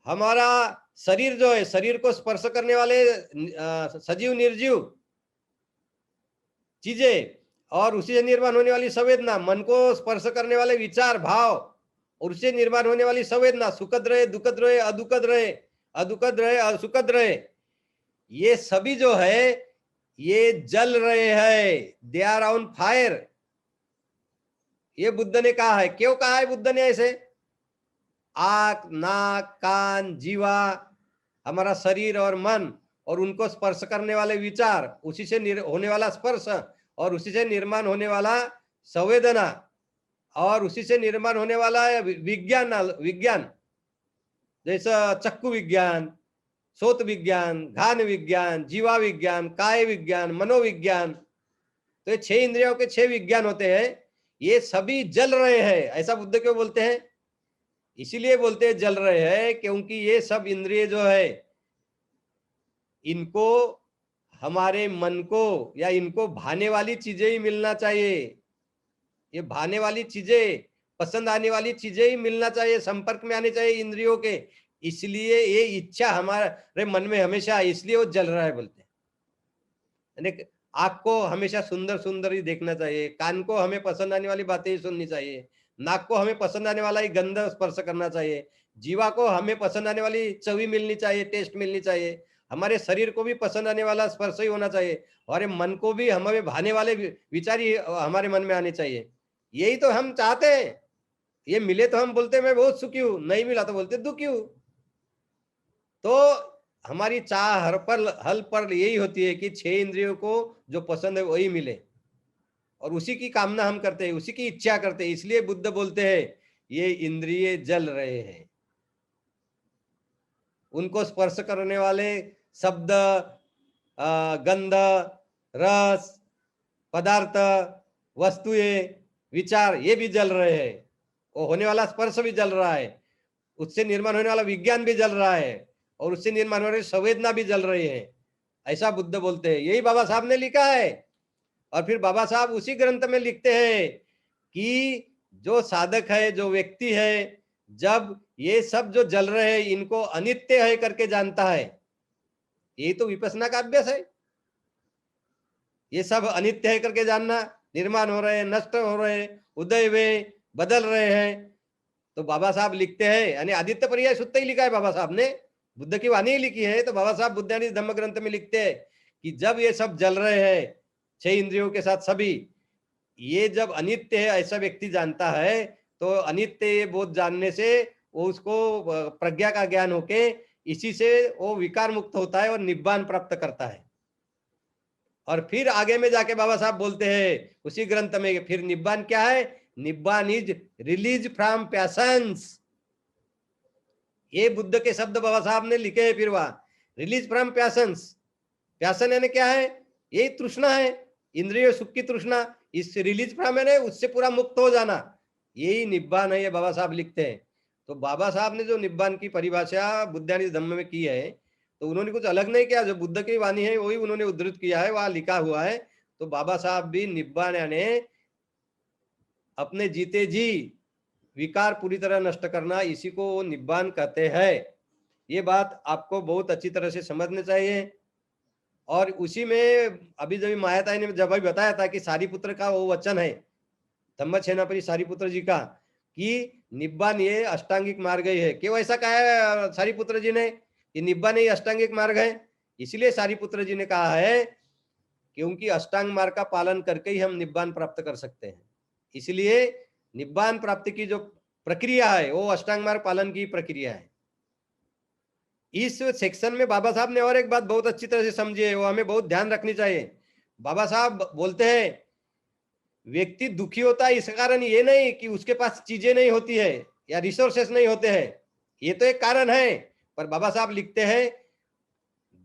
हमारा शरीर जो है, शरीर को स्पर्श करने वाले सजीव निर्जीव चीजें, और उसी से निर्माण होने वाली संवेदना, मन को स्पर्श करने वाले विचार भाव, और उससे निर्माण होने वाली संवेदना, सुखद रहे दुखद रहे अदुखद रहे, अदुखद रहे असुखद रहे, ये सभी जो है ये जल रहे हैं, दे आर ऑन फायर। ये बुद्ध ने कहा है। क्यों कहा है बुद्ध ने ऐसे? आंख, नाक, कान, जीवा, हमारा शरीर और मन, और उनको स्पर्श करने वाले विचार, उसी से होने वाला स्पर्श, और उसी से निर्माण होने वाला संवेदना, और उसी से निर्माण होने वाला विज्ञान, विज्ञान जैसा चक्षु विज्ञान, सोत विज्ञान, घान विज्ञान, जीवा विज्ञान, काय विज्ञान, मनोविज्ञान। तो ये 6 इंद्रियों के 6 विज्ञान होते हैं, ये सभी जल रहे हैं। ऐसा बुद्ध क्यों बोलते हैं? इसीलिए बोलते हैं जल रहे हैं, क्योंकि ये सब इंद्रिय जो है, इनको हमारे मन को या इनको भाने वाली चीजें ही मिलना चाहिए। ये भाने वाली चीजें, पसंद आने वाली चीजें ही मिलना चाहिए, संपर्क में आने चाहिए इंद्रियों के। इसलिए ये इच्छा हमारे मन में हमेशा, इसलिए वो जल रहा है बोलते हैं। यानी आँख को हमेशा सुंदर सुंदर ही देखना चाहिए, कान को हमें पसंद आने वाली बातें ही सुननी चाहिए, नाक को हमें पसंद आने वाला ही गंध स्पर्श करना चाहिए, जीवा को हमें पसंद आने वाली चवी मिलनी चाहिए, टेस्ट मिलनी चाहिए, हमारे शरीर को भी पसंद आने वाला स्पर्श ही होना चाहिए, हमारे मन को भी हमें भाने वाले विचार ही हमारे मन में आने चाहिए। यही तो हम चाहते हैं। ये मिले तो हम बोलते मैं बहुत सुखी हूँ, नहीं मिला तो बोलते दुखी हूँ। तो हमारी चाह हल पर यही होती है कि 6 इंद्रियों को जो पसंद है वही मिले, और उसी की कामना हम करते हैं, उसी की इच्छा करते हैं। इसलिए बुद्ध बोलते हैं ये इंद्रिय जल रहे हैं। उनको स्पर्श करने वाले शब्द, गंध, रस, पदार्थ, वस्तुएं, विचार, ये भी जल रहे हैं। वो होने वाला स्पर्श भी जल रहा है, उससे निर्माण होने वाला विज्ञान भी जल रहा है, और उससे निर्माण होने वाली संवेदना भी जल रही है। ऐसा बुद्ध बोलते हैं। यही बाबा साहब ने लिखा है। और फिर बाबा साहब उसी ग्रंथ में लिखते हैं कि जो साधक है, जो व्यक्ति है, जब ये सब जो जल रहे हैं इनको अनित्य है करके जानता है, यही तो विपස්සना का अभ्यास है। ये सब अनित्य है करके जानना, निर्माण हो रहे हैं, नष्ट हो रहे हैं, उदय वे बदल रहे हैं। तो बाबा साहब लिखते हैं, यानी आदित्य पर्याय सूत्र ही लिखा है बाबा साहब ने, बुद्ध की वाणी ही लिखी है। तो बाबा साहब बुद्धानी धम्म ग्रंथ में लिखते हैं कि जब ये सब जल रहे हैं 6 इंद्रियों के साथ सभी, ये जब अनित्य है ऐसा व्यक्ति जानता है, तो अनित्य बोध जानने से वो उसको प्रज्ञा का ज्ञान होके इसी से वो विकार मुक्त होता है और निब्बान प्राप्त करता है। और फिर आगे में जाके बाबा साहब बोलते हैं उसी ग्रंथ में, फिर निब्बान क्या है? Nibbana is release from patience. ये बुद्ध के शब्द बाबा साहब ने लिखे हैं। फिर वहां रिलीज फ्रॉम पैशंस, प्यासन यानी क्या है? यही तृष्णा है, इंद्रिय सुख की तृष्णा। इस रिलीज फ्रॉम यानी उससे पूरा मुक्त हो जाना, यही निब्बान है, ये बाबा साहब लिखते हैं। तो बाबा साहब ने जो निब्बान की परिभाषा बुद्धानी धम्म में की है, तो उन्होंने कुछ अलग नहीं किया, जो बुद्ध की वाणी है वही उन्होंने उद्धृत किया है, वहां लिखा हुआ है। तो बाबा साहब भी निब्बान यानी अपने जीते जी विकार पूरी तरह नष्ट करना, इसी को वो निब्बान कहते हैं। ये बात आपको बहुत अच्छी तरह से समझनी चाहिए। और उसी में अभी जब मायाताई ने जब अभी बताया था कि सारीपुत्र का वो वचन है, धम्मसेनापति सारीपुत्र जी का, कि निब्बान ये अष्टांगिक मार्ग ही है। क्यों ऐसा कहा है सारीपुत्र जी ने कि निब्बान ये अष्टांगिक मार्ग है? इसलिए सारीपुत्र जी ने कहा है क्योंकि अष्टांग मार्ग का पालन करके ही हम निब्बान प्राप्त कर सकते हैं। इसलिए निब्बान प्राप्ति की जो प्रक्रिया है वो अष्टांग मार्ग पालन की प्रक्रिया है। इस सेक्शन में बाबा साहब ने और एक बात बहुत अच्छी तरह से समझी है, वो हमें बहुत ध्यान रखनी चाहिए। बाबा साहब बोलते हैं व्यक्ति दुखी होता है इस कारण ये नहीं कि उसके पास चीजें नहीं होती है या रिसोर्सेस नहीं होते हैं, ये तो एक कारण है। पर बाबा साहब लिखते हैं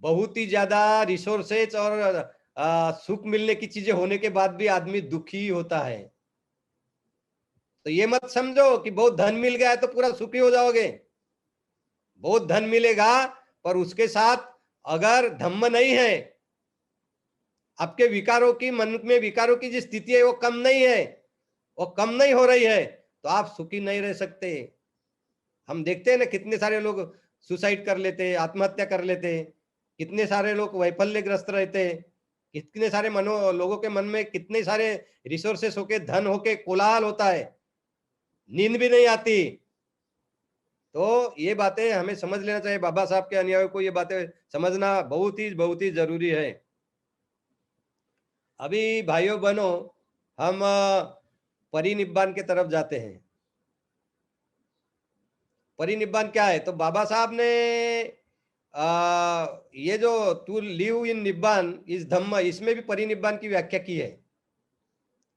बहुत ही ज्यादा रिसोर्सेस और सुख मिलने की चीजें होने के बाद भी आदमी दुखी होता है। तो ये मत समझो कि बहुत धन मिल गया है तो पूरा सुखी हो जाओगे। बहुत धन मिलेगा पर उसके साथ अगर धम्म नहीं है, आपके विकारों की, मन में विकारों की जो स्थिति है वो कम नहीं है, वो कम नहीं हो रही है, तो आप सुखी नहीं रह सकते। हम देखते हैं ना कितने सारे लोग सुसाइड कर लेते हैं, आत्महत्या कर लेते हैं, कितने सारे लोग वैफल्यग्रस्त रहते हैं, कितने सारे लोगों के मन में कितने सारे रिसोर्सेस होके, धन होके कोलाहल होता है, नींद भी नहीं आती। तो ये बातें हमें समझ लेना चाहिए। बाबा साहब के अनुयायियों को ये बातें समझना बहुत ही जरूरी है। अभी भाइयों बहनों, हम परिनिब्बान के तरफ जाते हैं। परिनिब्बान क्या है? तो बाबा साहब ने ये जो टू लिव इन निब्बान इस धम्म, इसमें भी परिनिब्बान की व्याख्या की है।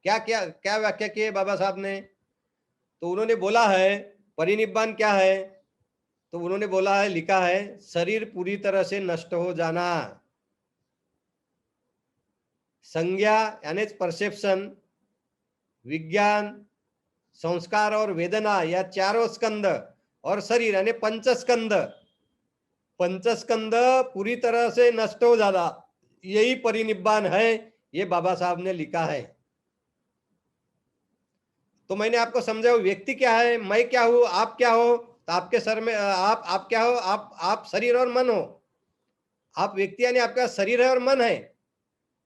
क्या क्या क्या व्याख्या की है बाबा साहब ने? तो उन्होंने बोला है परिनिब्बान क्या है, तो उन्होंने बोला है, लिखा है, शरीर पूरी तरह से नष्ट हो जाना, संज्ञा यानी परसेप्शन, विज्ञान, संस्कार और वेदना या चारों स्कंद, और शरीर यानी पंचस्कंद, पंचस्कंद पूरी तरह से नष्ट हो जाना, यही परिनिब्बान है। ये बाबा साहब ने लिखा है। तो मैंने आपको समझाया व्यक्ति क्या है, मैं क्या हूं, आप क्या हो। तो आपके सर में आप क्या हो? आप शरीर और मन हो। आप व्यक्ति यानी आपका शरीर है और मन है।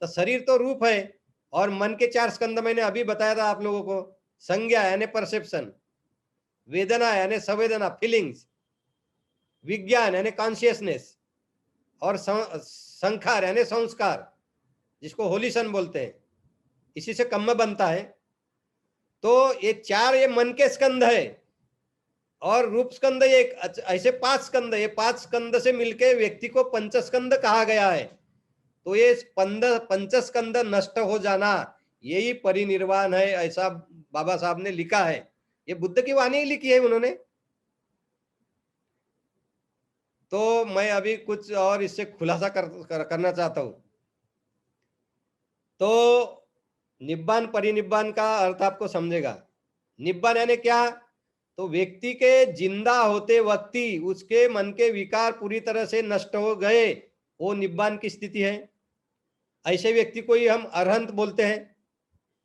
तो शरीर तो रूप है, और मन के 4 स्कंद मैंने अभी बताया था आप लोगों को। संज्ञा यानी परसेप्शन, वेदना यानी संवेदना फीलिंग्स, विज्ञान यानी कॉन्शियसनेस, और संखार यानी संस्कार, जिसको होलिसन बोलते हैं, इसी से कम्म बनता है। तो ये 4 ये मन के स्कंद है, और रूप स्कंद एक ऐसे 5 स्कंद, ये 5 स्कंद से मिलके व्यक्ति को पंचस्कंद कहा गया है। तो ये पंचस्कंद नष्ट हो जाना, यही परिनिर्वाण है, ऐसा बाबा साहब ने लिखा है। ये बुद्ध की वाणी ही लिखी है उन्होंने। तो मैं अभी कुछ और इससे खुलासा करना चाहता हूं। तो निब्बान परिनिब्बान का अर्थ आपको समझेगा। निब्बान यानी क्या? तो व्यक्ति के जिंदा होते वक्त ही उसके मन के विकार पूरी तरह से नष्ट हो गए, वो निब्बान की स्थिति है। ऐसे व्यक्ति को ही हम अरहंत बोलते हैं,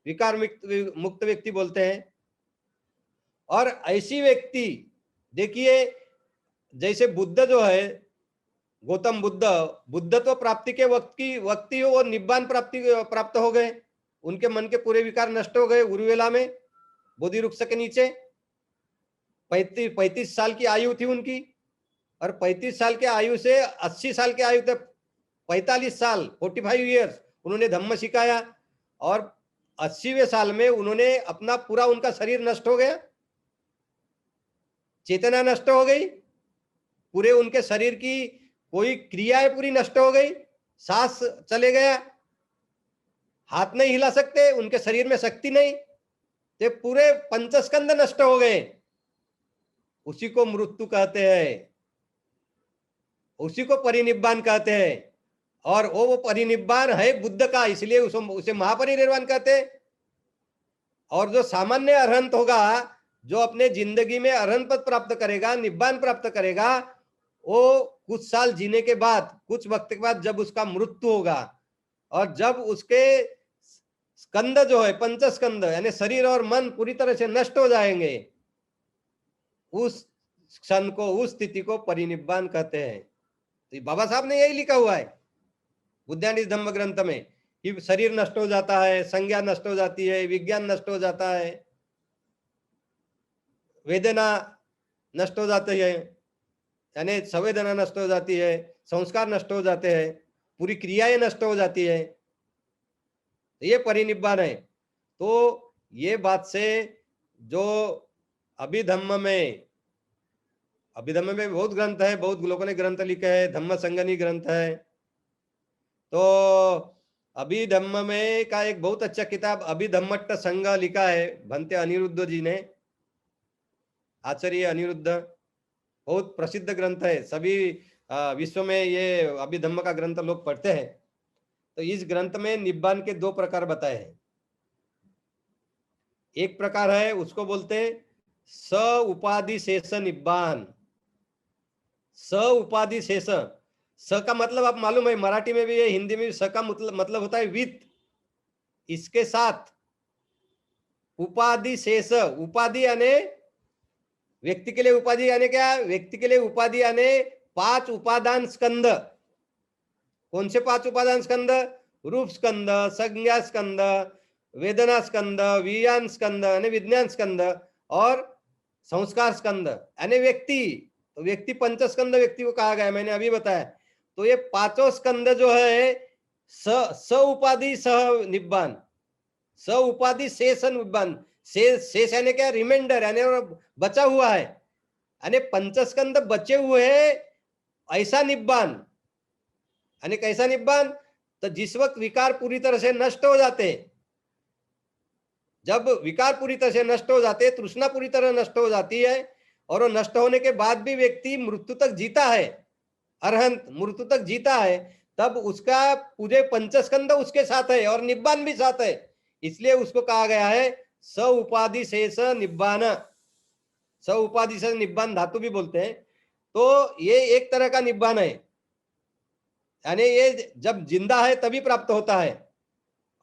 विकार मुक्त व्यक्ति बोलते हैं। और ऐसी व्यक्ति, देखिए जैसे बुद्ध जो है, गौतम बुद्ध, बुद्धत्व प्राप्ति के वक्त ही वो निब्बान प्राप्त हो गए। उनके मन के पूरे विकार नष्ट हो गए उर्वेला में, बोधि वृक्ष के नीचे। 35 साल की आयु थी उनकी, और 35 साल के आयु से 80 साल के आयु तक 45 साल 45 ईयर्स उन्होंने धम्म सिखाया। और 80वें साल में उन्होंने अपना पूरा, उनका शरीर नष्ट हो गया, चेतना नष्ट हो गई, पूरे उनके शरीर की कोई क्रियाएं पूरी नष्ट हो गई, सांस चले गया, हाथ नहीं हिला सकते, उनके शरीर में शक्ति नहीं, ये पूरे पंचस्कंद नष्ट हो गए। उसी को मृत्यु कहते हैं, उसी को परिनिब्बान कहते हैं। और वो परिनिब्बान है बुद्ध का, इसलिए उसे महापरिनिर्वाण कहते हैं। और जो सामान्य अरहंत होगा, जो अपने जिंदगी में अरहंत पद प्राप्त करेगा, निब्बान प्राप्त करेगा, वो कुछ साल जीने के बाद, कुछ वक्त के बाद जब उसका मृत्यु होगा, और जब उसके स्कंद जो है, पंचस्कंद यानी शरीर और मन पूरी तरह से नष्ट हो जाएंगे, उस क्षण को, उस स्थिति को परिनिब्बान कहते हैं। तो बाबा साहब ने यही लिखा हुआ है बुद्धांडी धम्म ग्रंथ में, कि शरीर नष्ट हो जाता है, संज्ञा नष्ट हो जाती है, विज्ञान नष्ट हो जाता है, वेदना नष्ट हो जाती है, यानी संवेदना नष्ट हो जाती है, संस्कार नष्ट हो जाते हैं, पूरी क्रियाएं नष्ट हो जाती है, ये परिनिब्बान है। तो ये बात से जो अभिधम्म में बहुत ग्रंथ है, बहुत लोगों ने ग्रंथ लिखे हैं, धम्म संगनी ग्रंथ है। तो अभिधम्म में का एक बहुत अच्छा किताब अभिधम्मट्ट संघ लिखा है भंते अनिरुद्ध जी ने, आचार्य अनिरुद्ध, बहुत प्रसिद्ध ग्रंथ है, सभी विश्व में ये अभिधम्म का ग्रंथ लोग पढ़ते हैं। तो इस ग्रंथ में निब्बान के 2 प्रकार बताए हैं। एक प्रकार है, उसको बोलते हैं स उपाधि शेष निब्बान। स उपाधि शेष, स का मतलब आप मालूम है, मराठी में भी है, हिंदी में भी स का मतलब होता है विथ, इसके साथ। उपाधि शेष, उपाधि यानी व्यक्ति के लिए उपाधि यानी क्या? व्यक्ति के लिए उपाधि यानी 5 उपादान स्कंद। कौन से 5 उपादान स्कंद? रूप स्कंद, संज्ञा स्कंद, वेदना स्कंद, विज्ञान स्कंद यानी विज्ञान स्कंद, और संस्कार स्कंद यानी व्यक्ति। तो व्यक्ति पंचस्कंद व्यक्ति को कहा गया, मैंने अभी बताया। तो ये 5 स्कंद जो है, स उपाधि सह निब्बान, स उपाधि शेष निब्बान। शेष यानी क्या? रिमाइंडर यानी बचा हुआ है, यानी पंचस्कंद बचे हुए है, ऐसा निब्बान। यानी कैसा निब्बान? तो जिस वक्त विकार पूरी तरह से नष्ट हो जाते, जब विकार पूरी तरह से नष्ट हो जाते, तृष्णा पूरी तरह नष्ट हो जाती है, और वो नष्ट होने के बाद भी व्यक्ति मृत्यु तक जीता है, अरहंत मृत्यु तक जीता है, तब उसका पूरे पंचस्कंद उसके साथ है और निब्बान भी साथ है। इसलिए उसको कहा गया है स उपाधि शेष निब्बान। स उपाधि शेष निब्बान धातु भी बोलते हैं। तो ये एक तरह का निब्बान है, यानी ये जब जिंदा है तभी प्राप्त होता है,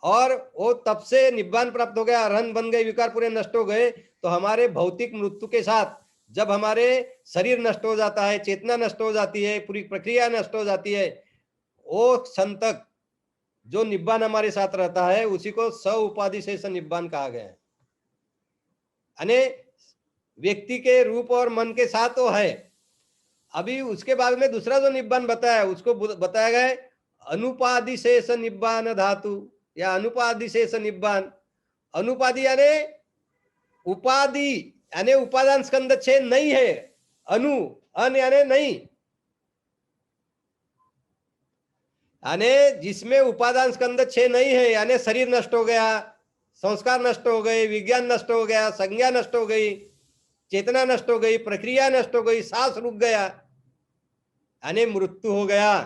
और वो तब से निब्बान प्राप्त हो गया, अरहंत बन गए, विकार पूरे नष्ट हो गए। तो हमारे भौतिक मृत्यु के साथ जब हमारे शरीर नष्ट हो जाता है, चेतना नष्ट हो जाती है, पूरी प्रक्रिया नष्ट हो जाती है, वो क्षण तक जो निब्बान हमारे साथ रहता है उसी को स उपाधि शेष निब्बान कहा गया है। यानी व्यक्ति के रूप और मन के साथ तो है। अभी उसके बाद में दूसरा जो निब्बान बताया उसको बताया गया है अनुपाधि शेष निब्बान धातु या अनुपाधि शेष निब्बान। अनुपाधि यानी उपाधि यानी उपादान स्कंद 6 नहीं है। अन यानी नहीं, यानी जिसमें उपादान स्कंद 6 नहीं है, यानी शरीर नष्ट हो गया, संस्कार नष्ट हो गए, विज्ञान नष्ट हो गया, संज्ञा नष्ट हो गई, चेतना नष्ट हो गई, प्रक्रिया नष्ट हो गई, सांस रुक गया, यानी मृत्यु हो गया,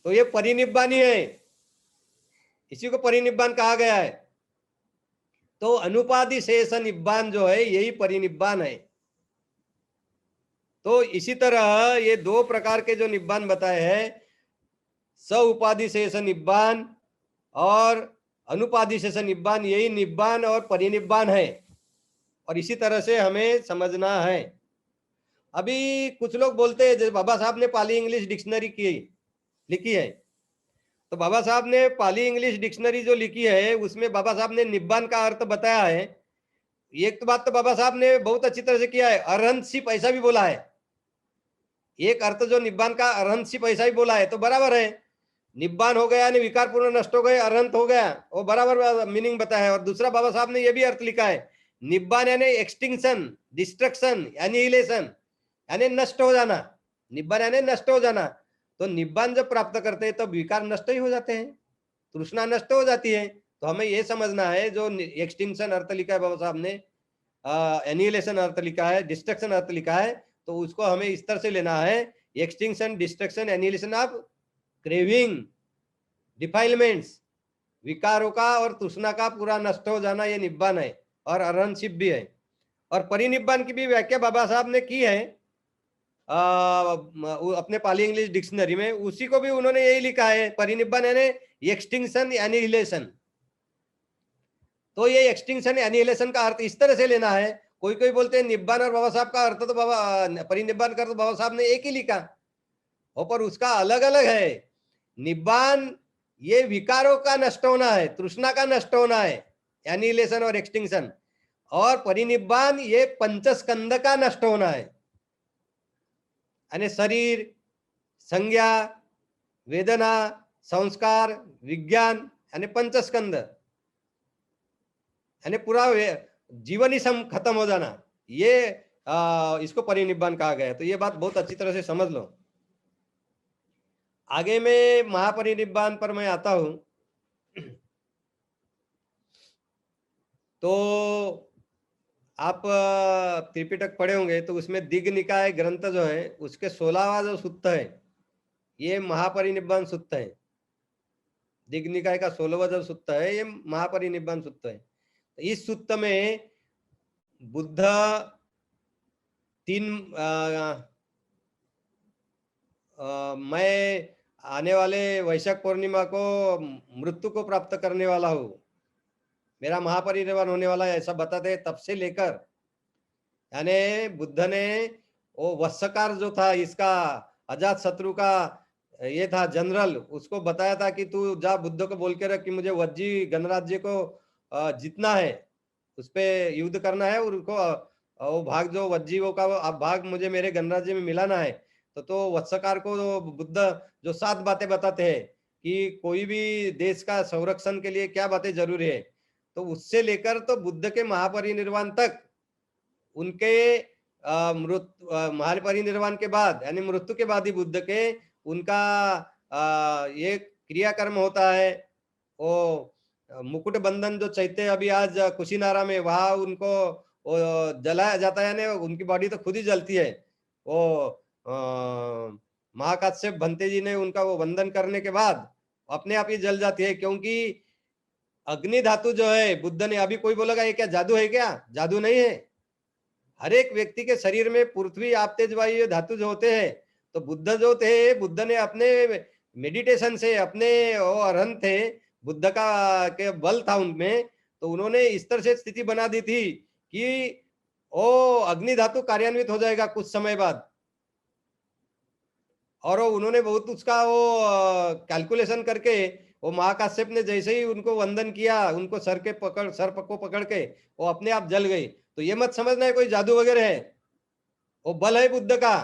तो ये परिनिब्बान ही है। इसी को परिनिब्बान कहा गया है। तो अनुपाधि शेष निब्बान जो है यही परिनिब्बान है। तो इसी तरह ये दो प्रकार के जो निब्बान बताए हैं, स उपाधि शेष निब्बान और अनुपाधि शेष निब्बान, यही निब्बान और परिनिब्बान है। और इसी तरह से हमें समझना है। अभी कुछ लोग बोलते हैं, जैसे बाबा साहब ने पाली इंग्लिश डिक्शनरी लिखी है, तो बाबा साहब ने पाली इंग्लिश डिक्शनरी जो लिखी है उसमें बाबा साहब ने निब्बान का अर्थ बताया है। एक तो बात तो बाबा साहब ने बहुत अच्छी तरह से किया है, अरहंत सिप ऐसा भी बोला है। एक अर्थ जो निब्बान का अरहंत सिप ऐसा भी बोला है, तो बराबर है। निब्बान हो गया यानी विकार पूर्ण नष्ट हो गए, अरहंत हो गया, वो बराबर मीनिंग बताया है। और दूसरा बाबा साहब ने यह भी अर्थ लिखा है, निब्बान यानी एक्सटिंक्शन, डिस्ट्रक्शन, एनिहिलेशन, यानी नष्ट हो जाना। निब्बान यानी नष्ट हो जाना। तो निब्बान जब प्राप्त करते हैं तब विकार नष्ट ही हो जाते हैं, तृष्णा नष्ट हो जाती है। तो हमें यह समझना है, जो एक्सटिंक्शन अर्थ लिखा है बाबा साहब ने, एनिहिलेशन अर्थ लिखा है, डिस्ट्रक्शन अर्थ लिखा है, तो उसको हमें इस तरह से लेना है, extinction, destruction, annihilation of craving, defilements, विकारों का और तृष्णा का पूरा नष्ट हो जाना, ये निब्बान है। और अरहंत भी है। और परिनिब्बान की भी व्याख्या बाबा साहब ने की है अपने पाली इंग्लिश डिक्शनरी में। उसी को भी उन्होंने यही लिखा है, परिनिब्बान यानी एक्सटिंक्शन, एनिहिलेशन। तो ये एक्सटिंक्शन, एनिहिलेशन का अर्थ इस तरह से लेना है। कोई कोई बोलते हैं निब्बान और बाबा साहब का अर्थ तो परिनिब्बान का तो बाबा साहब ने एक ही लिखा हो, पर उसका अलग अलग है। निब्बान ये विकारों का नष्ट होना है, तृष्णा का नष्ट होना है, एनिहिलेशन और एक्सटिंक्शन। और परिनिब्बान ये पंचस्कंद का नष्ट होना है, यानी शरीर, संज्ञा, वेदना, संस्कार, विज्ञान, यानी पंचस्कंद, यानी पूरा जीवन ही खत्म हो जाना, ये इसको परिनिब्बान कहा गया है। तो ये बात बहुत अच्छी तरह से समझ लो। आगे में महापरिनिब्बान पर मैं आता हूं। तो आप त्रिपिटक पढ़े होंगे, तो उसमें दिग्ग निकाय ग्रंथ जो है उसके 16वां जो सूत्र है, ये महापरिनिब्बान सूत्र है। दिग्ग निकाय का 16वां जो सूत्र है, ये महापरिनिब्बान सूत्र है। तो इस सूत्र में बुद्ध मैं आने वाले वैशाख पूर्णिमा को मृत्यु को प्राप्त करने वाला हूँ, मेरा महापरिनिर्वाण होने वाला है, ऐसा बताते हैं। तब से लेकर, यानी बुद्ध ने वो वत्सकार जो था इसका, अजात शत्रु का ये था जनरल, उसको बताया था कि तू जा बुद्ध को बोल के रख कि मुझे वज्जी गणराज्य को जीतना है, उस पे युद्ध करना है, और उनको वो भाग जो वज्जीवों का भाग मुझे मेरे गणराज्य में मिलाना है। तो वत्सकार को बुद्ध जो 7 बातें बताते हैं कि कोई भी देश का संरक्षण के लिए क्या बातें जरूरी है, तो उससे लेकर तो बुद्ध के महापरिनिर्वाण तक, उनके महापरिनिर्वाण के बाद यानी मृत्यु के बाद ही बुद्ध के उनका ये क्रियाकर्म होता है। वो मुकुट बंधन जो चैत्य अभी आज कुशीनारा में, वहां उनको जलाया जाता है, यानी उनकी बॉडी तो खुद ही जलती है। वो महाकाश्यप भंते जी ने उनका वो बंधन करने के बाद अपने आप ही जल जाती है, क्योंकि अग्नि धातु जो है बुद्ध ने, अभी कोई बोलेगा ये क्या जादू है, क्या जादू नहीं है। हर एक व्यक्ति के शरीर में पृथ्वी, आप, तेज, वायु धातु जो होते हैं, तो बुद्ध जो थे, बुद्ध ने अपने मेडिटेशन से, अपने वो अरहंत थे, बुद्ध का के बल था उनमें, तो उन्होंने इस तरह से स्थिति बना दी थी कि वो अग्नि धातु कार्यान्वित हो जाएगा कुछ समय बाद। और उन्होंने बहुत उसका वो कैलकुलेशन करके, वो महाकाश्यप ने जैसे ही उनको वंदन किया, उनको सर को पकड़ के वो अपने आप जल गई। तो ये मत समझना है कोई जादू वगैरह है, वो बल है बुद्ध का।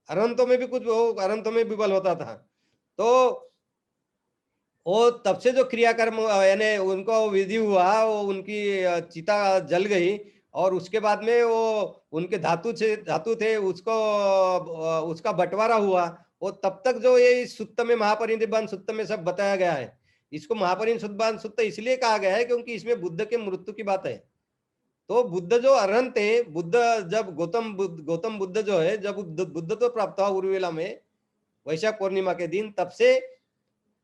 अरहंतों में भी कुछ, वो अरहंतों में भी बल होता था। तो वो तब से जो क्रियाकर्म यानी उनको विधि हुआ, वो उनकी चिता जल गई, और उसके बाद में वो उनके धातु थे, उसको उसका बंटवारा हुआ। वो तब तक जो ये इस सुत्त में, महापरिनिब्बाण सुत्त में सब बताया गया है। इसको महापरिनिब्बाण सुत्त इसलिए कहा गया है क्योंकि इसमें बुद्ध के मृत्यु की बात है। तो बुद्ध जो अरहंत थे, बुद्ध जब गौतम बुद्ध जो है, जब बुद्ध तो प्राप्त हुआ उर्मिला में वैशाख पूर्णिमा के दिन, तब से,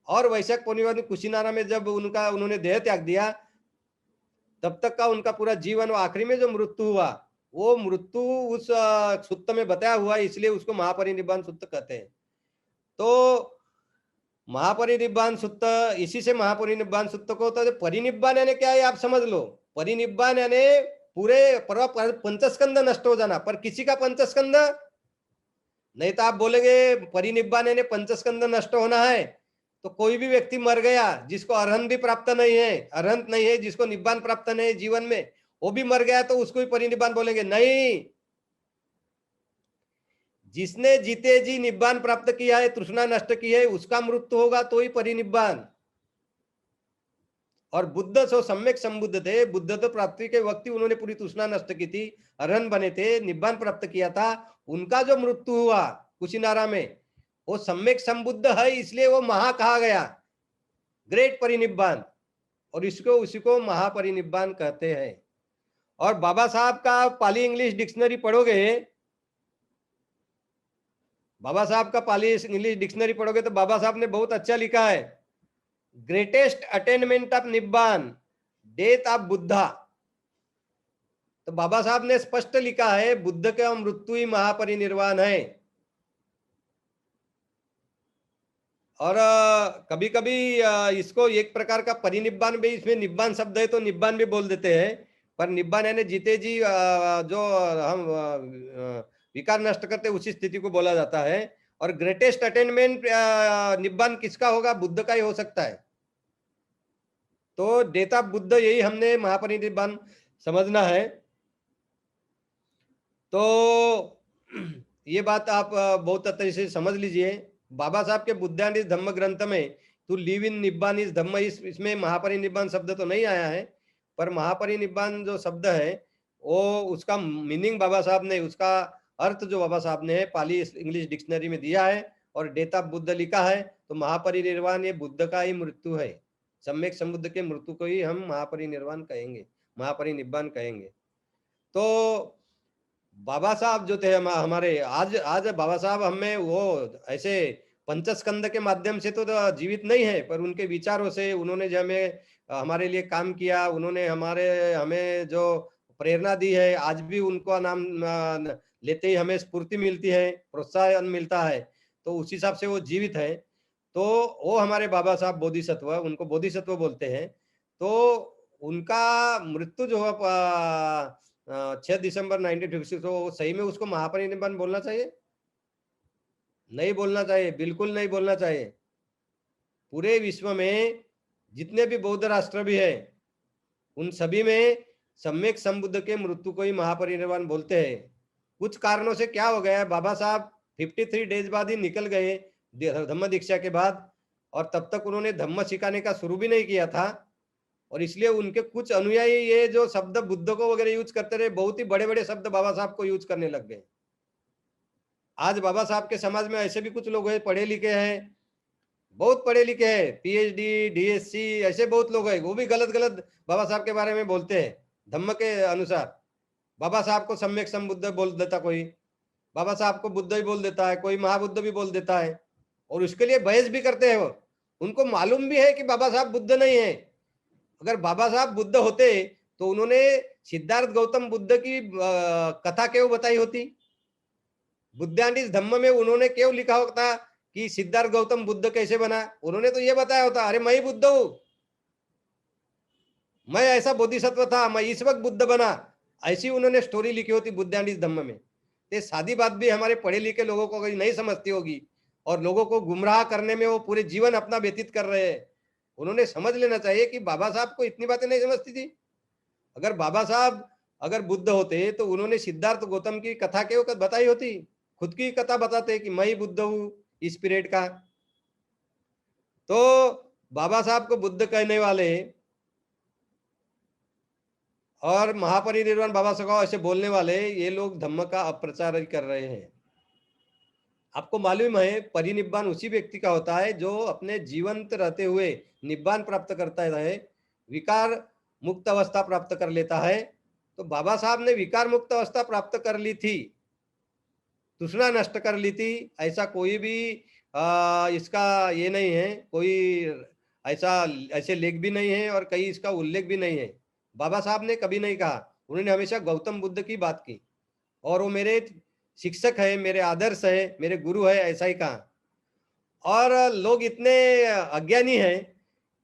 और वैशाख पूर्णिमा दिन कुशीनारा में जब उन्होंने देह त्याग दिया, तब तक का उनका पूरा जीवन, आखिरी में जो मृत्यु हुआ, वो मृत्यु उस सुत्त में बताया हुआ है, इसलिए उसको महापरिनिब्बाण सुत्त कहते हैं। तो महापरिनिब्बाण सुत्त, इसी से महापरिनिब्बाण सुत्त को होता है। परिनिब्बाण यानी क्या है आप समझ लो। परिनिब्बाण यानी पूरे पंचस्कंद नष्ट हो जाना, पर किसी का पंचस्कंद नहीं। तो आप बोलेंगे परिनिब्बाण यानी पंचस्कंद नष्ट होना है, तो कोई भी व्यक्ति मर गया जिसको अरहंत भी प्राप्त नहीं है, अरहंत नहीं है, जिसको निब्बाण प्राप्त नहीं है जीवन में, वो भी मर गया तो उसको भी परिनिब्बाण बोलेंगे? नहीं, जिसने जीते जी निब्बाण प्राप्त किया है, तृष्णा नष्ट की है, उसका मृत्यु होगा तो ही परिनिब्बाण। और बुद्ध सो सम्यक संबुद्ध थे, बुद्ध तो प्राप्ति के वक्त ही उन्होंने पूरी तृष्णा नष्ट की थी, अरहंत बने थे, निब्बाण प्राप्त किया था। उनका जो मृत्यु हुआ कुशीनारा में, वो सम्यक संबुद्ध है, इसलिए वो महा कहा गया, ग्रेट परिनिब्बाण, और इसको उसी को महापरिनिब्बाण कहते हैं। और बाबा साहब का पाली इंग्लिश डिक्शनरी पढ़ोगे, बाबा साहब का पाली इंग्लिश डिक्शनरी पढ़ोगे तो बाबा साहब ने बहुत अच्छा लिखा है, greatest attainment of nibbana, death of Buddha. तो बाबा साहब ने स्पष्ट लिखा है, बुद्ध का मृत्यु ही महापरिनिर्वाण है। और कभी कभी इसको एक प्रकार का परिनिब्बाण भी, इसमें निब्बाण शब्द है तो निब्बाण भी बोल देते हैं, पर निब्बाण यानी जीते जी जो हम विकार नष्ट करते उसी स्थिति को बोला जाता है। और ग्रेटेस्ट अटेनमेंट निब्बाण किसका होगा? बुद्ध का ही हो सकता है। तो डेथ ऑफ बुद्ध, यही हमने महापरिनिब्बाण समझना है। तो ये बात आप बहुत अच्छे से समझ लीजिए। बाबा साहब के बुद्धान इस धम्म ग्रंथ में टू लिव इन निब्बान इस धम्म, इसमें महापरिनिब्बाण शब्द तो नहीं आया है, पर महापरिनिब्बाण जो शब्द है वो उसका मीनिंग बाबा साहब ने, उसका अर्थ जो बाबा साहब ने पाली इंग्लिश डिक्शनरी में दिया है, और डेथ ऑफ बुद्ध लिखा है। तो महापरिनिर्वाण ये बुद्ध का ही मृत्यु है, सम्यक संबुद्ध के मृत्यु को ही हम महापरिनिर्वाण कहेंगे, महापरिनिब्बाण कहेंगे। तो बाबा साहब जो थे हमारे, आज आज बाबा साहब हमें वो ऐसे पंचस्कंद के माध्यम से तो जीवित नहीं है, पर उनके विचारों से उन्होंने जो हमें हमारे लिए काम किया, उन्होंने हमें जो प्रेरणा दी है, आज भी उनका नाम लेते ही हमें स्फूर्ति मिलती है, प्रोत्साहन मिलता है। तो उस हिसाब से वो जीवित है। तो वो हमारे बाबा साहब बोधिसत्व, उनको बोधिसत्व बोलते हैं। तो उनका मृत्यु जो है 6 दिसंबर 1956, तो सही में उसको महापरिनिब्बाण बोलना चाहिए? नहीं बोलना चाहिए, बिल्कुल नहीं बोलना चाहिए। पूरे विश्व में जितने भी बौद्ध राष्ट्र भी है, उन सभी में सम्यक संबुद्ध के मृत्यु को ही महापरिनिर्वाण बोलते हैं। कुछ कारणों से क्या हो गया है, बाबा साहब 53 डेज बाद ही निकल गए धम्म दीक्षा के बाद, और तब तक उन्होंने धम्म सिखाने का शुरू भी नहीं किया था। और इसलिए उनके कुछ अनुयायी ये जो शब्द बुद्ध को वगैरह यूज करते रहे, बहुत ही बड़े बड़े शब्द बाबा साहब को यूज करने लग गए। आज बाबा साहब के समाज में ऐसे भी कुछ लोग हैं, पढ़े लिखे हैं, बहुत पढ़े लिखे हैं, पीएचडी, डीएससी, ऐसे बहुत लोग हैं, वो भी गलत गलत बाबा साहब के बारे में बोलते हैं धम्म के अनुसार। बाबा साहब को सम्यक संबुद्ध बोल देता कोई, बाबा साहब को बुद्ध ही बोल देता है, कोई महाबुद्ध भी बोल देता है, और उसके लिए बहस भी करते हैं। वो उनको मालूम भी है कि बाबा साहब बुद्ध नहीं है। अगर बाबा साहब बुद्ध होते तो उन्होंने सिद्धार्थ गौतम बुद्ध की कथा क्यों बताई होती? बुद्धांडिस धम्म में उन्होंने क्यों लिखा होता कि सिद्धार्थ गौतम बुद्ध कैसे बना? उन्होंने तो ये बताया होता, अरे मैं ही बुद्ध हूं, मैं ऐसा बोधिसत्व था, मैं इस वक्त बुद्ध बना। ऐसी उन्होंने स्टोरी लिखी होती बुद्धांडिस धम्म में। ये सादी बात भी हमारे पढ़े लिखे लोगों को अगर नहीं समझती होगी और लोगों को गुमराह करने में वो पूरे जीवन अपना व्यतीत कर रहे हैं। उन्होंने समझ लेना चाहिए कि बाबा साहब को इतनी बातें नहीं समझती थी। अगर बाबा साहब अगर बुद्ध होते तो उन्होंने सिद्धार्थ गौतम की कथा के वक्त बताई होती। खुद की कथा बताते कि मैं ही बुद्ध हूँ इस पीरियड का। तो बाबा साहब को बुद्ध कहने वाले और महापरिनिर्वाण बाबा साहब ऐसे बोलने वाले ये लोग धम्म का अप्रचार ही कर रहे हैं। आपको मालूम है परिनिब्बान उसी व्यक्ति का होता है जो अपने जीवंत रहते हुए निब्बान प्राप्त करता है, विकार मुक्त अवस्था प्राप्त कर लेता है। तो बाबा साहब ने विकार मुक्त अवस्था प्राप्त कर ली थी, तृष्णा नष्ट कर ली थी। ऐसा कोई भी इसका ये नहीं है, कोई ऐसा ऐसे लेख भी नहीं है और कहीं इसका उल्लेख भी नहीं है। बाबा साहब ने कभी नहीं कहा, उन्होंने हमेशा गौतम बुद्ध की बात की और वो मेरे शिक्षक है, मेरे आदर्श है, मेरे गुरु है, ऐसा ही कहा। और लोग इतने अज्ञानी हैं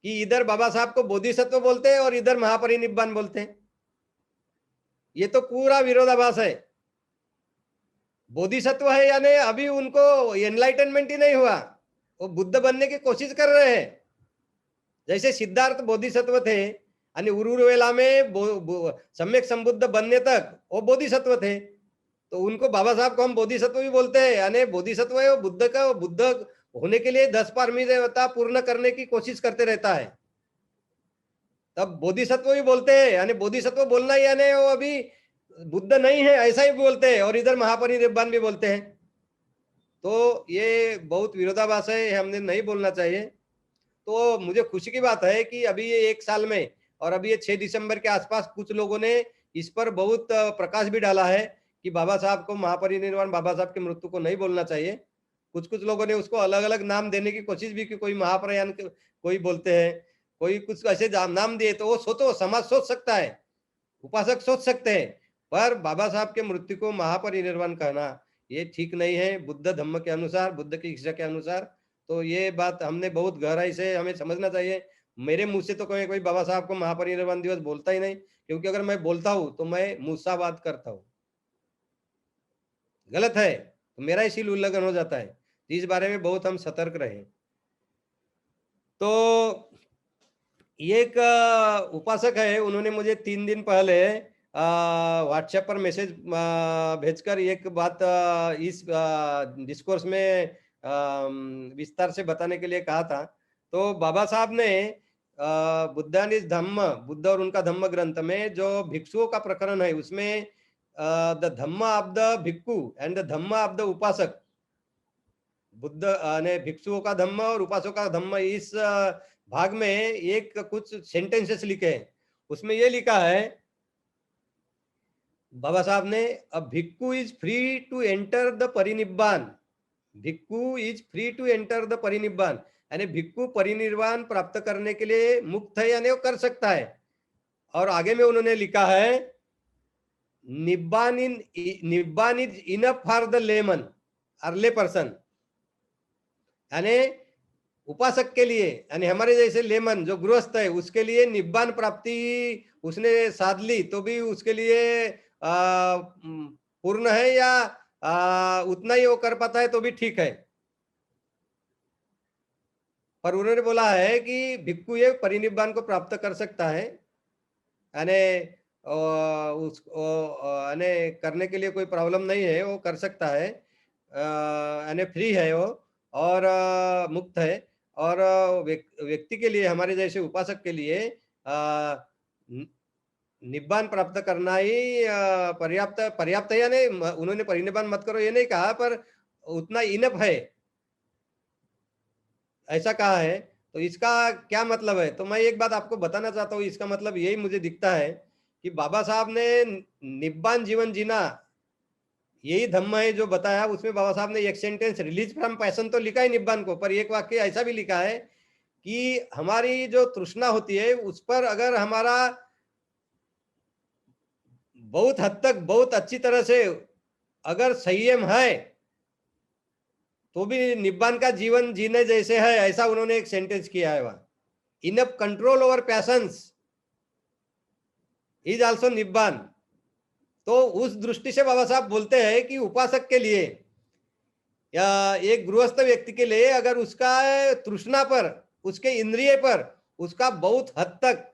कि इधर बाबा साहब को बोधिसत्व बोलते हैं और इधर महापरिनिब्बान बोलते हैं। ये तो पूरा विरोधाभास है। बोधिसत्व है यानी अभी उनको एनलाइटनमेंट ही नहीं हुआ, वो बुद्ध बनने की कोशिश कर रहे हैं। जैसे सिद्धार्थ बोधिसत्व थे आणि उरुवेला में सम्यक संबुद्ध बनने तक वो बोधिसत्व थे। तो उनको बाबा साहब को हम बोधिसत्व भी बोलते हैं, यानी बोधिसत्व है वो बुद्ध का, बुद्ध होने के लिए 10 पारमिता पूर्ण करने की कोशिश करते रहता है, तब बोधिसत्व भी बोलते हैं। यानी बोधिसत्व बोलना ही यानी वो अभी बुद्ध नहीं है ऐसा ही बोलते हैं, और इधर महापरिनिर्वाण भी बोलते हैं। तो ये बहुत विरोधाभास है, हमने नहीं बोलना चाहिए। तो मुझे खुशी की बात है कि अभी ये 1 साल में और अभी ये 6 दिसंबर के आसपास कुछ लोगों ने इस पर बहुत प्रकाश भी डाला है कि बाबा साहब को महापरिनिर्वाण बाबा साहब की मृत्यु को नहीं बोलना चाहिए। कुछ-कुछ लोगों ने उसको अलग-अलग नाम देने की कोशिश भी की, कोई महाप्रयाण कोई बोलते हैं, कोई कुछ ऐसे नाम दिए। तो वो सोचो, समाज सोच सकता है, उपासक सोच सकते हैं, पर बाबा साहब के मृत्यु को महापरिनिर्वाण कहना ये ठीक नहीं है बुद्ध धम्म के अनुसार, बुद्ध की शिक्षा के अनुसार। तो ये बात हमने बहुत गहराई से हमें समझना चाहिए। मेरे मुंह से तो कोई कोई बाबा साहब को महापरिनिर्वाण दिवस बोलता ही नहीं, क्योंकि अगर मैं बोलता हूं तो मैं मूसावाद करता हूं, गलत है, तो मेरा इसीलिए उल्लंघन हो जाता है। इस बारे में बहुत हम सतर्क रहे। तो एक उपासक है, उन्होंने मुझे 3 दिन पहले व्हाट्सएप पर मैसेज भेजकर एक बात इस डिस्कोर्स में विस्तार से बताने के लिए कहा था। तो बाबा साहब ने बुद्धानिस धम्म, बुद्ध और उनका धम्म ग्रंथ में जो भिक्षुओं का प्रकरण है उसमें the dhamma of the bhikkhu and the dhamma of the upasaka, Buddha ने भिक्षुओं का धम्म और उपासकों का धम्म, इस भाग में एक कुछ सेंटेंसेस लिखे हैं। उसमें ये लिखा है बाबा साहब ने, a bhikkhu is free to enter the parinibbana, bhikkhu is free to enter the parinibbana, यानी भिक्खु परिनिर्वाण प्राप्त करने के लिए मुक्त है, यानी वो कर सकता है। और आगे में उन्होंने लिखा है nibbana is enough for the layman or lay person, यानी उपासक के लिए, यानी हमारे जैसे लेमन जो गृहस्थ है उसके लिए निब्बान प्राप्ति उसने साध ली तो भी उसके लिए पूर्ण है, या उतना ही वो कर पाता है तो भी ठीक है। पर उन्होंने बोला है कि भिक्खु ये परिनिब्बान को प्राप्त कर सकता है, यानी यानी करने के लिए कोई प्रॉब्लम नहीं है, वो कर सकता है, यानी फ्री है वो और मुक्त है। और व्यक्ति के लिए, हमारे जैसे उपासक के लिए निब्बान प्राप्त करना ही पर्याप्त पर्याप्त है, यानी उन्होंने परिनिब्बान मत करो ये नहीं कहा, पर उतना इनफ है ऐसा कहा है। तो इसका क्या मतलब है, तो मैं एक बात आपको बताना चाहता हूँ। इसका मतलब यही मुझे दिखता है कि बाबा साहब ने निब्बान जीवन जीना यही धम्म है जो बताया। उसमें बाबा साहब ने एक सेंटेंस रिलीज फ्रॉम पैशन तो लिखा है निब्बान को, पर एक वाक्य ऐसा भी लिखा है कि हमारी जो तृष्णा होती है उस पर अगर हमारा बहुत हद तक बहुत अच्छी तरह से अगर संयम है तो भी निब्बान का जीवन जीने जैसे है, ऐसा उन्होंने एक सेंटेंस किया है वहां। Enough control over passions is also nibbana. तो उस दृष्टि से बाबा साहब बोलते हैं कि उपासक के लिए या एक गृहस्थ व्यक्ति के लिए अगर उसका तृष्णा पर, उसके इंद्रिय पर उसका बहुत हद तक,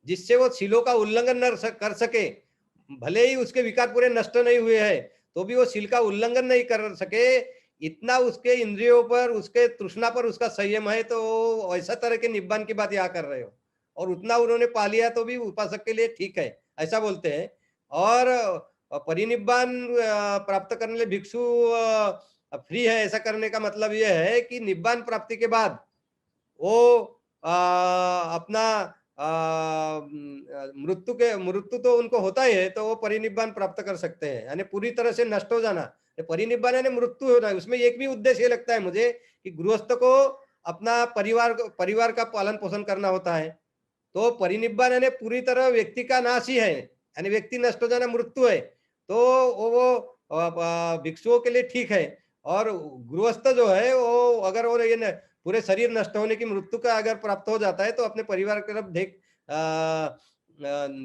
जिससे वो शीलों का उल्लंघन न कर सके, भले ही उसके विकार पूरे नष्ट नहीं हुए हैं तो भी वो शील का उल्लंघन नहीं कर सके, इतना उसके इंद्रियों पर, उसके तृष्णा पर उसका संयम है, तो ऐसा तरह के निब्बान की बात यहाँ कर रहे हो। और उतना उन्होंने पा लिया तो भी उपासक के लिए ठीक है, ऐसा बोलते हैं। और परिनिब्बान प्राप्त करने लिए भिक्षु फ्री है, ऐसा करने का मतलब यह है कि निब्बान प्राप्ति के बाद वो अपना मृत्यु तो उनको होता ही है, तो वो परिनिब्बान प्राप्त कर सकते हैं, यानी पूरी तरह से नष्ट हो जाना। परिनिब्बान यानी मृत्यु होना है। उसमें एक भी उद्देश्य लगता है मुझे कि गृहस्थ को अपना परिवार का पालन पोषण करना होता है, तो परिनिब्बान यानी पूरी तरह व्यक्ति का नाश ही है, यानी व्यक्ति नष्ट हो जाना मृत्यु है। तो वो भिक्षुओं के लिए ठीक है। और गृहस्थ जो है वो अगर वो ये पूरे शरीर नष्ट होने की मृत्यु का अगर प्राप्त हो जाता है तो अपने परिवार की तरफ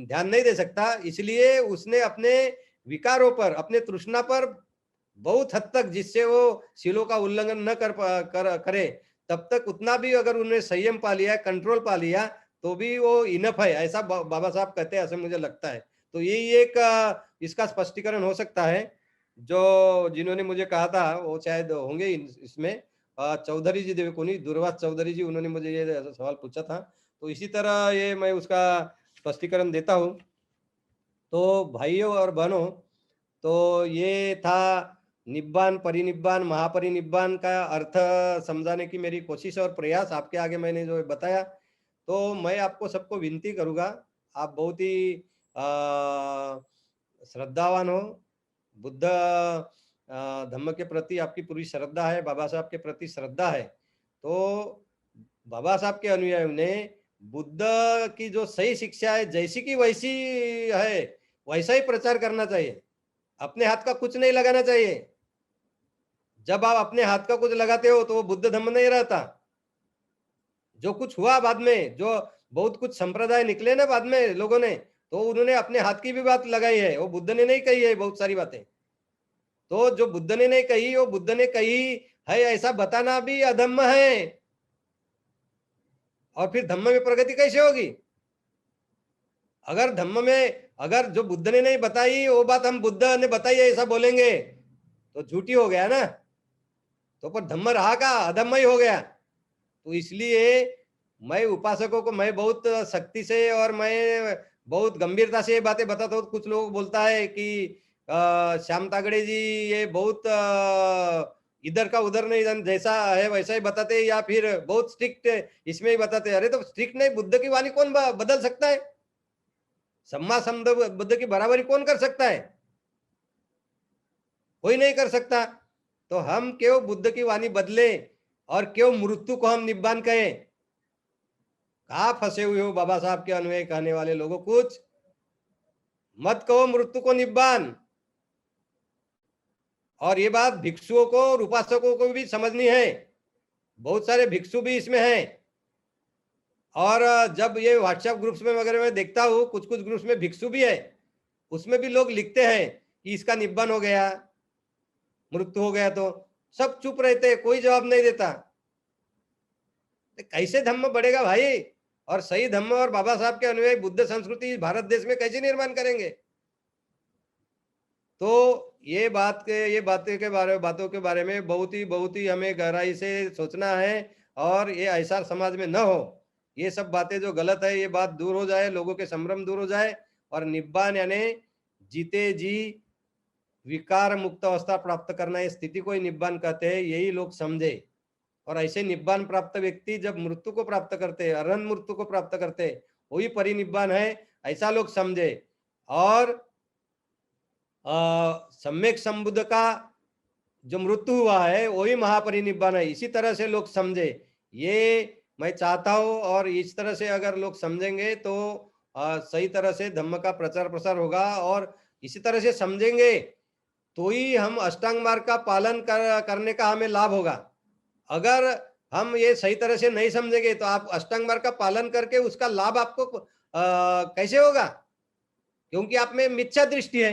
ध्यान नहीं दे सकता, इसलिए उसने अपने विकारों पर, अपने तृष्णा पर बहुत हद तक, जिससे वो शीलों का उल्लंघन न करे, तब तक उतना भी अगर उन्होंने संयम पा लिया, कंट्रोल पा लिया, तो भी वो इनफ है, ऐसा बाबा साहब कहते हैं, ऐसे मुझे लगता है। तो यही एक इसका स्पष्टीकरण हो सकता है। जो जिन्होंने मुझे कहा था वो शायद होंगे इसमें चौधरी जी, देवकोनी दुर्वास चौधरी जी, उन्होंने मुझे ये सवाल पूछा था। तो इसी तरह ये मैं उसका स्पष्टीकरण देता हूँ। तो भाइयों और बहनों, तो ये था निब्बान, परिनिब्बान, महापरिनिब्बान का अर्थ समझाने की मेरी कोशिश और प्रयास आपके आगे मैंने जो बताया। तो मैं आपको सबको विनती करूंगा, आप बहुत ही श्रद्धावान हो, बुद्ध धम्म के प्रति आपकी पूरी श्रद्धा है, बाबा साहब के प्रति श्रद्धा है। तो बाबा साहब के अनुयायियों ने बुद्ध की जो सही शिक्षा है, जैसी की वैसी है, वैसा ही प्रचार करना चाहिए। अपने हाथ का कुछ नहीं लगाना चाहिए। जब आप अपने हाथ का कुछ लगाते हो तो वो बुद्ध धम्म नहीं रहता। जो कुछ हुआ बाद में, जो बहुत कुछ संप्रदाय निकले ना बाद में लोगों ने, तो उन्होंने अपने हाथ की भी बात लगाई है, वो बुद्ध ने नहीं कही है बहुत सारी बातें। तो जो बुद्ध ने नहीं कही, वो बुद्ध ने कही है ऐसा बताना भी अधम्म है। और फिर धम्म में प्रगति कैसे होगी? अगर धम्म में, अगर जो बुद्ध ने नहीं बताई वो बात हम बुद्ध ने बताई है ऐसा बोलेंगे तो झूठी हो गया ना। तो पर धम्म रहा का अधम्म ही हो गया। तो इसलिए मैं उपासकों को मैं बहुत सख्ती से और मैं बहुत गंभीरता से ये बातें बताता हूँ। कुछ लोग बोलता है कि श्याम तागड़े जी ये बहुत इधर का उधर नहीं, जैसा है वैसा ही बताते, या फिर बहुत स्ट्रिक्ट इसमें ही बताते। अरे तो स्ट्रिक्ट नहीं, बुद्ध की वाणी कौन बदल सकता है? सम्मा समद बुद्ध की बराबरी कौन कर सकता है? कोई नहीं कर सकता। तो हम क्यों बुद्ध की वाणी बदले और क्यों मृत्यु को हम निब्बान कहें? कहाँ फंसे हुए हो बाबा साहब के अनुयायी कहने वाले लोगों, कुछ मत कहो मृत्यु को निब्बान। और ये बात भिक्षुओं को और उपासकों को भी समझनी है। बहुत सारे भिक्षु भी इसमें हैं। और जब ये व्हाट्सएप ग्रुप्स में वगैरह मैं देखता हूँ, कुछ कुछ ग्रुप्स में भिक्षु भी है, उसमें भी लोग लिखते हैं कि इसका निब्बान हो गया, मृत्यु हो गया, तो सब चुप रहते, कोई जवाब नहीं देता। कैसे धम्म बढ़ेगा भाई? और सही धम्म और बाबा साहब के अनुयायी बुद्ध संस्कृति भारत देश में कैसे निर्माण करेंगे? तो ये बातों के बारे में बहुत ही हमें गहराई से सोचना है। और ये ऐसा समाज में न हो, ये सब बातें जो गलत है ये बात दूर हो जाए, लोगों के संभ्रम दूर हो जाए, और निब्बान यानी जीते जी विकार मुक्त अवस्था प्राप्त करना, ये स्थिति को ही निब्बान कहते हैं, यही लोग समझे। और ऐसे निब्बान प्राप्त व्यक्ति जब मृत्यु को प्राप्त करते हैं, अरहंत मृत्यु को प्राप्त करते हैं, वही परिनिब्बान है, ऐसा लोग समझे। और सम्यक संबुद्ध का जो मृत्यु हुआ है वही महापरिनिब्बान है, इसी तरह से लोग समझे। ये मैं चाहता हूं, और इस तरह से अगर लोग समझेंगे तो सही तरह से धम्म का प्रचार प्रसार होगा। और इसी तरह से समझेंगे तो ही हम अष्टांग मार्ग का पालन करने का हमें लाभ होगा। अगर हम ये सही तरह से नहीं समझेंगे तो आप अष्टांग मार्ग का पालन करके उसका लाभ आपको कैसे होगा? क्योंकि आप में मिथ्या दृष्टि है।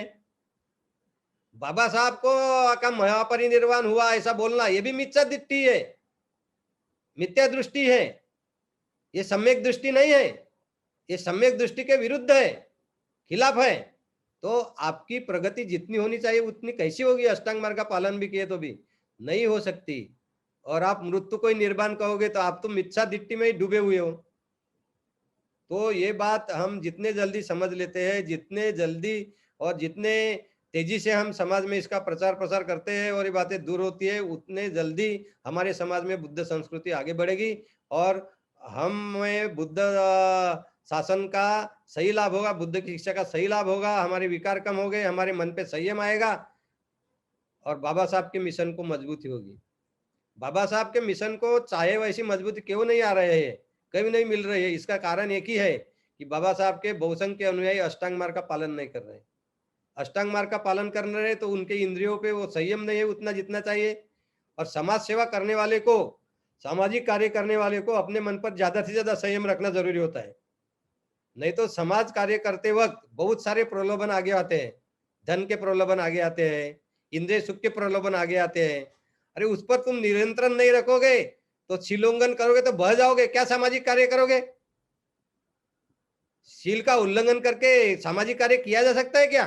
बाबा साहब को का महापरिनिर्वाण हुआ ऐसा बोलना, ये भी मिथ्या दृष्टि है, मिथ्या दृष्टि है। ये सम्यक दृष्टि नहीं है, ये सम्यक दृष्टि के विरुद्ध है, खिलाफ है। तो आपकी प्रगति जितनी होनी चाहिए उतनी कैसी होगी? अष्टांग मार्ग का पालन भी किए तो भी नहीं हो सकती। और आप मृत्यु को ही निर्वाण कहोगे तो आप तो मिथ्या दृष्टि में ही डूबे हुए हो। तो ये बात हम जितने जल्दी समझ लेते हैं, जितने जल्दी और जितने तेजी से हम समाज में इसका प्रचार प्रसार करते हैं और ये बातें दूर होती है, उतने जल्दी हमारे समाज में बुद्ध संस्कृति आगे बढ़ेगी और हमें बुद्ध शासन का सही लाभ होगा, बुद्ध की शिक्षा का सही लाभ होगा, हमारे विकार कम हो गए, हमारे मन पे संयम आएगा और बाबा साहब के मिशन को मजबूती होगी। बाबा साहब के मिशन को चाहे वैसी मजबूती क्यों नहीं आ रहे हैं, कभी नहीं मिल रही है, इसका कारण एक ही है कि बाबा साहब के बहुसंख्य अनुयायी अष्टांग मार्ग का पालन नहीं कर रहे। अष्टांग मार्ग का पालन कर रहे तो उनके इंद्रियों पे वो संयम नहीं है उतना जितना चाहिए। और समाज सेवा करने वाले को, सामाजिक कार्य करने वाले को अपने मन पर ज्यादा से ज्यादा संयम रखना जरूरी होता है। नहीं तो समाज कार्य करते वक्त बहुत सारे प्रलोभन आगे आते हैं, धन के प्रलोभन आगे आते हैं, इंद्रिय सुख के प्रलोभन आगे आते हैं। अरे उस पर तुम नियंत्रण नहीं रखोगे तो शीलोल्लंघन करोगे तो बह जाओगे, क्या सामाजिक कार्य करोगे? शील का उल्लंघन करके सामाजिक कार्य किया जा सकता है क्या?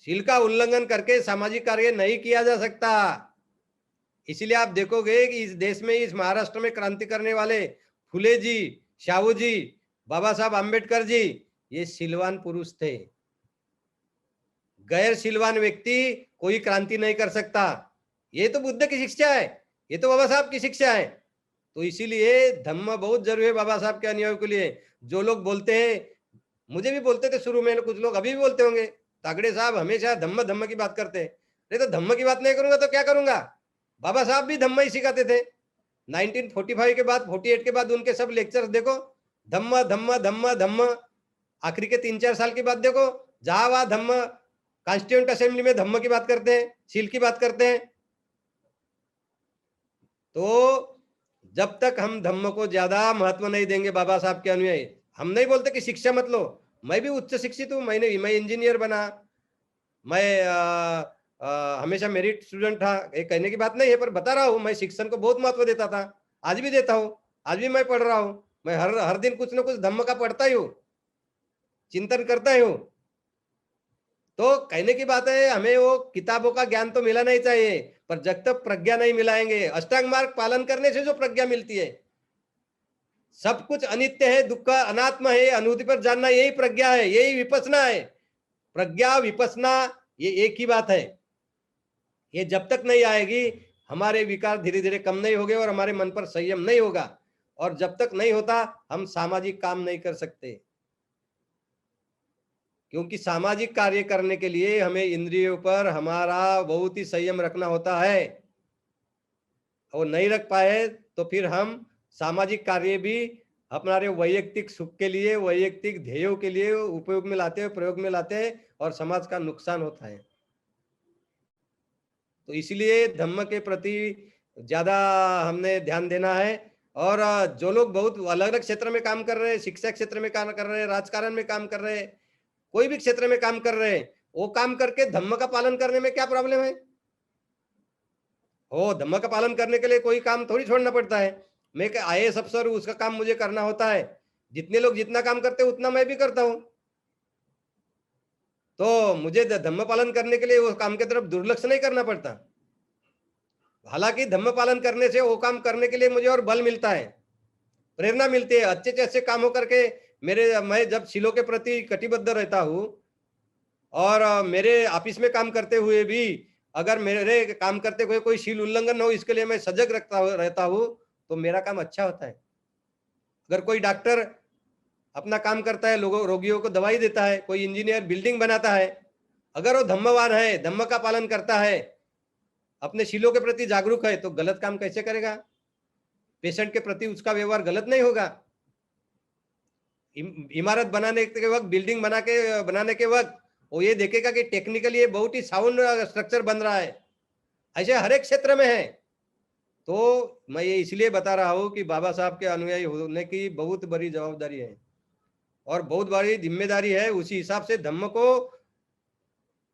शील का उल्लंघन करके सामाजिक कार्य नहीं किया जा सकता। इसीलिए आप देखोगे कि इस देश में, इस महाराष्ट्र में क्रांति करने वाले फुले जी, शाहू जी, बाबा साहब आम्बेडकर जी, ये शीलवान पुरुष थे। गैर शीलवान व्यक्ति कोई क्रांति नहीं कर सकता। ये तो बुद्ध की शिक्षा है, ये तो बाबा साहब की शिक्षा है। तो इसीलिए धम्म बहुत जरूरी है बाबा साहब के अनुयायियों के लिए। जो लोग बोलते हैं, मुझे भी बोलते थे शुरू में, कुछ लोग अभी भी बोलते होंगे, तागड़े साहब हमेशा धम्म धम्म की बात करते हैं। नहीं तो धम्म की बात नहीं करूंगा तो क्या करूंगा? बाबा साहब भी धम्म ही सिखाते थे। 1945 के बाद, 48 के बाद उनके सब लेक्चर्स देखो, धम्म धम्म धम्म धम्म। आखिरी के 3-4 साल की बात देखो, जहां वहां धम्म, कॉन्स्टिट्यूंट असेंबली में धम्म की बात करते हैं, शील की बात करते हैं। तो जब तक हम धम्म को ज्यादा महत्व नहीं देंगे, बाबा साहब के अनुयायी, हम नहीं बोलते कि शिक्षा मत लो, मैं भी उच्च शिक्षित हूँ, मैं इंजीनियर बना, मैं हमेशा मेरिट स्टूडेंट था, ये कहने की बात नहीं है, पर बता रहा हूँ मैं शिक्षण को बहुत महत्व देता था, आज भी देता हूँ, आज भी मैं पढ़ रहा हूँ। मैं हर हर दिन कुछ ना कुछ धम्म का पढ़ता ही हूँ, चिंतन करता ही हूँ। तो कहने की बात है, हमें वो किताबों का ज्ञान तो मिला नहीं चाहिए, पर जब तक प्रज्ञा नहीं मिलाएंगे, अष्टांग मार्ग पालन करने से जो प्रज्ञा मिलती है, सब कुछ अनित्य है, दुख अनात्म है, अनुभूति पर जानना, यही प्रज्ञा है, यही विपसना है। प्रज्ञा विपसना ये एक ही बात है। ये जब तक नहीं आएगी, हमारे विकार धीरे धीरे कम नहीं होंगे और हमारे मन पर संयम नहीं होगा, और जब तक नहीं होता हम सामाजिक काम नहीं कर सकते। क्योंकि सामाजिक कार्य करने के लिए हमें इंद्रियों पर हमारा बहुत ही संयम रखना होता है, और नहीं रख पाए तो फिर हम सामाजिक कार्य भी हमारे वैयक्तिक सुख के लिए, वैयक्तिक ध्येयों के लिए उपयोग में लाते हैं, प्रयोग में लाते हैं, और समाज का नुकसान होता है। तो इसलिए धम्म के प्रति ज्यादा हमने ध्यान देना है। और जो लोग बहुत अलग अलग क्षेत्र में काम कर रहे हैं, शिक्षा क्षेत्र में काम कर रहे हैं, राजकारण में काम कर रहे हैं, कोई भी क्षेत्र में काम कर रहे हैं, वो काम करके धम्म का पालन करने में क्या प्रॉब्लम है? हो, धम्म का पालन करने के लिए कोई काम थोड़ी छोड़ना पड़ता है। मैं एक IAS अफसर हूँ, उसका काम मुझे करना होता है, जितने लोग जितना काम करते हैं उतना मैं भी करता हूँ। तो मुझे धम्म पालन करने के लिए वो काम की तरफ दुर्लक्ष्य नहीं करना पड़ता। हालांकि धम्म पालन करने से वो काम करने के लिए मुझे और बल मिलता है, प्रेरणा मिलती है, अच्छे से अच्छे काम करके मैं जब शीलों के प्रति कटिबद्ध रहता हूँ, और मेरे ऑफिस में काम करते हुए भी अगर मेरे काम करते हुए कोई शील उल्लंघन हो, इसके लिए मैं सजग रहता हूँ, तो मेरा काम अच्छा होता है। अगर कोई डॉक्टर अपना काम करता है, लोगों रोगियों को दवाई देता है, कोई इंजीनियर बिल्डिंग बनाता है, अगर वो धम्मवान है, धम्म का पालन करता है, अपने शीलों के प्रति जागरूक है, तो गलत काम कैसे करेगा? पेशेंट के प्रति उसका व्यवहार गलत नहीं होगा। इमारत बनाने के वक्त, बिल्डिंग बनाने के वक्त वो ये देखेगा कि टेक्निकली ये बहुत ही साउंड स्ट्रक्चर बन रहा है। ऐसे हर एक क्षेत्र में है। तो मैं ये इसलिए बता रहा हूँ कि बाबा साहब के अनुयायी होने की बहुत बड़ी जवाबदारी है और बहुत बड़ी जिम्मेदारी है। उसी हिसाब से धम्म को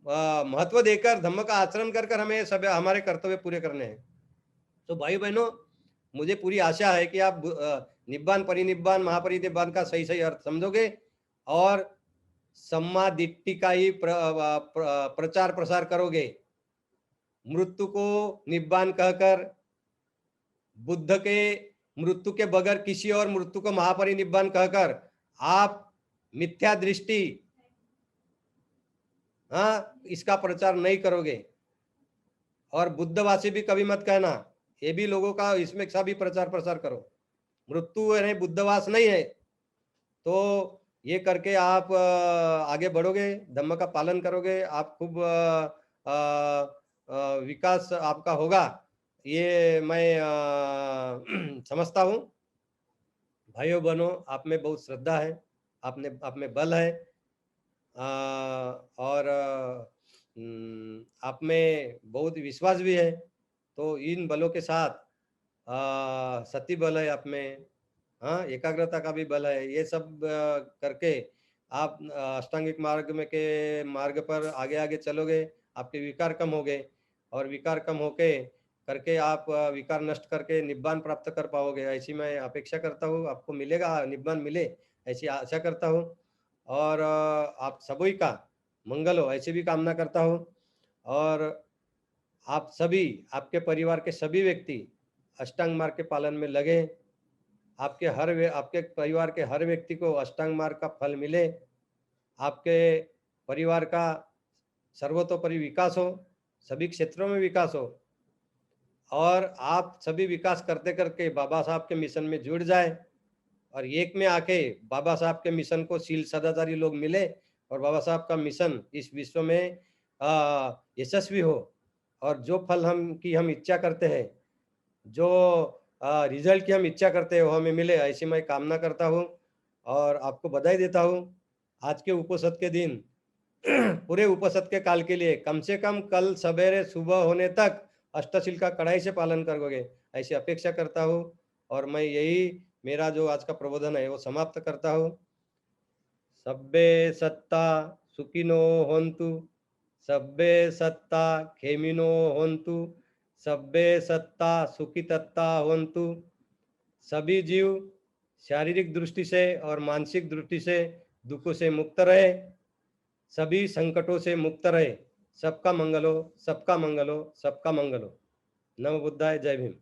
महत्व देकर, धम्म का आचरण कर कर हमें सब हमारे कर्तव्य पूरे करने हैं। तो भाई बहनों, मुझे पूरी आशा है कि आप निब्बान परिनिब्बान महापरिनिब्बान का सही सही अर्थ समझोगे और सम्मा दिट्ठी का ही प्रचार प्रसार करोगे। मृत्यु को निब्बान कहकर, बुद्ध के मृत्यु के बगैर किसी और मृत्यु को महापरिनिब्बान कहकर आप मिथ्या दृष्टि, हाँ, इसका प्रचार नहीं करोगे। और बुद्धवासी भी कभी मत कहना, ये भी लोगों का इसमें सभी प्रचार प्रसार करो। मृत्यु है बुद्धवास नहीं है। तो ये करके आप आगे बढ़ोगे, धम्म का पालन करोगे, आप खूब विकास आपका होगा, ये मैं समझता हूँ। भाइयों बहनों, आप में बहुत श्रद्धा है, आप में बल है, और आप में बहुत विश्वास भी है। तो इन बलों के साथ सती बल है आप में, हाँ, एकाग्रता का भी बल है। ये सब करके आप अष्टांगिक मार्ग में के मार्ग पर आगे आगे चलोगे, आपके विकार कम होंगे और विकार कम होके करके आप विकार नष्ट करके निब्बान प्राप्त कर पाओगे, ऐसी मैं अपेक्षा करता हूँ। आपको मिलेगा, निब्बान मिले ऐसी आशा करता हूँ। और आप सभी का मंगल हो ऐसी भी कामना करता हूँ। और आप सभी, आपके परिवार के सभी व्यक्ति अष्टांग मार्ग के पालन में लगे। आपके परिवार के हर व्यक्ति को अष्टांग मार्ग का फल मिले। आपके परिवार का सर्वतोपरि विकास हो, सभी क्षेत्रों में विकास हो और आप सभी विकास करते करके बाबा साहब के मिशन में जुड़ जाए और एक में आके बाबा साहब के मिशन को शील सदाचारी लोग मिले और बाबा साहब का मिशन इस विश्व में यशस्वी हो और जो फल हम इच्छा करते हैं, जो रिजल्ट की हम इच्छा करते हैं वो हमें मिले, ऐसी मैं कामना करता हूँ। और आपको बधाई देता हूँ आज के उपसद के दिन। पूरे उपसद के काल के लिए कम से कम कल सवेरे सुबह होने तक अष्टशील का कड़ाई से पालन करोगे ऐसी अपेक्षा करता हूँ। और मैं यही मेरा जो आज का प्रबोधन है वो समाप्त करता हूँ। सब्बे सत्ता सुखिनो होन्तु, सब्बे सत्ता खेमिनो होन्तु, सब्बे सत्ता सुखितत्ता होन्तु। सभी जीव शारीरिक दृष्टि से और मानसिक दृष्टि से दुखों से मुक्त रहे, सभी संकटों से मुक्त रहे। सबका मंगल हो, सबका मंगल हो, सबका मंगल हो। नमो बुद्धाय, जय भीम।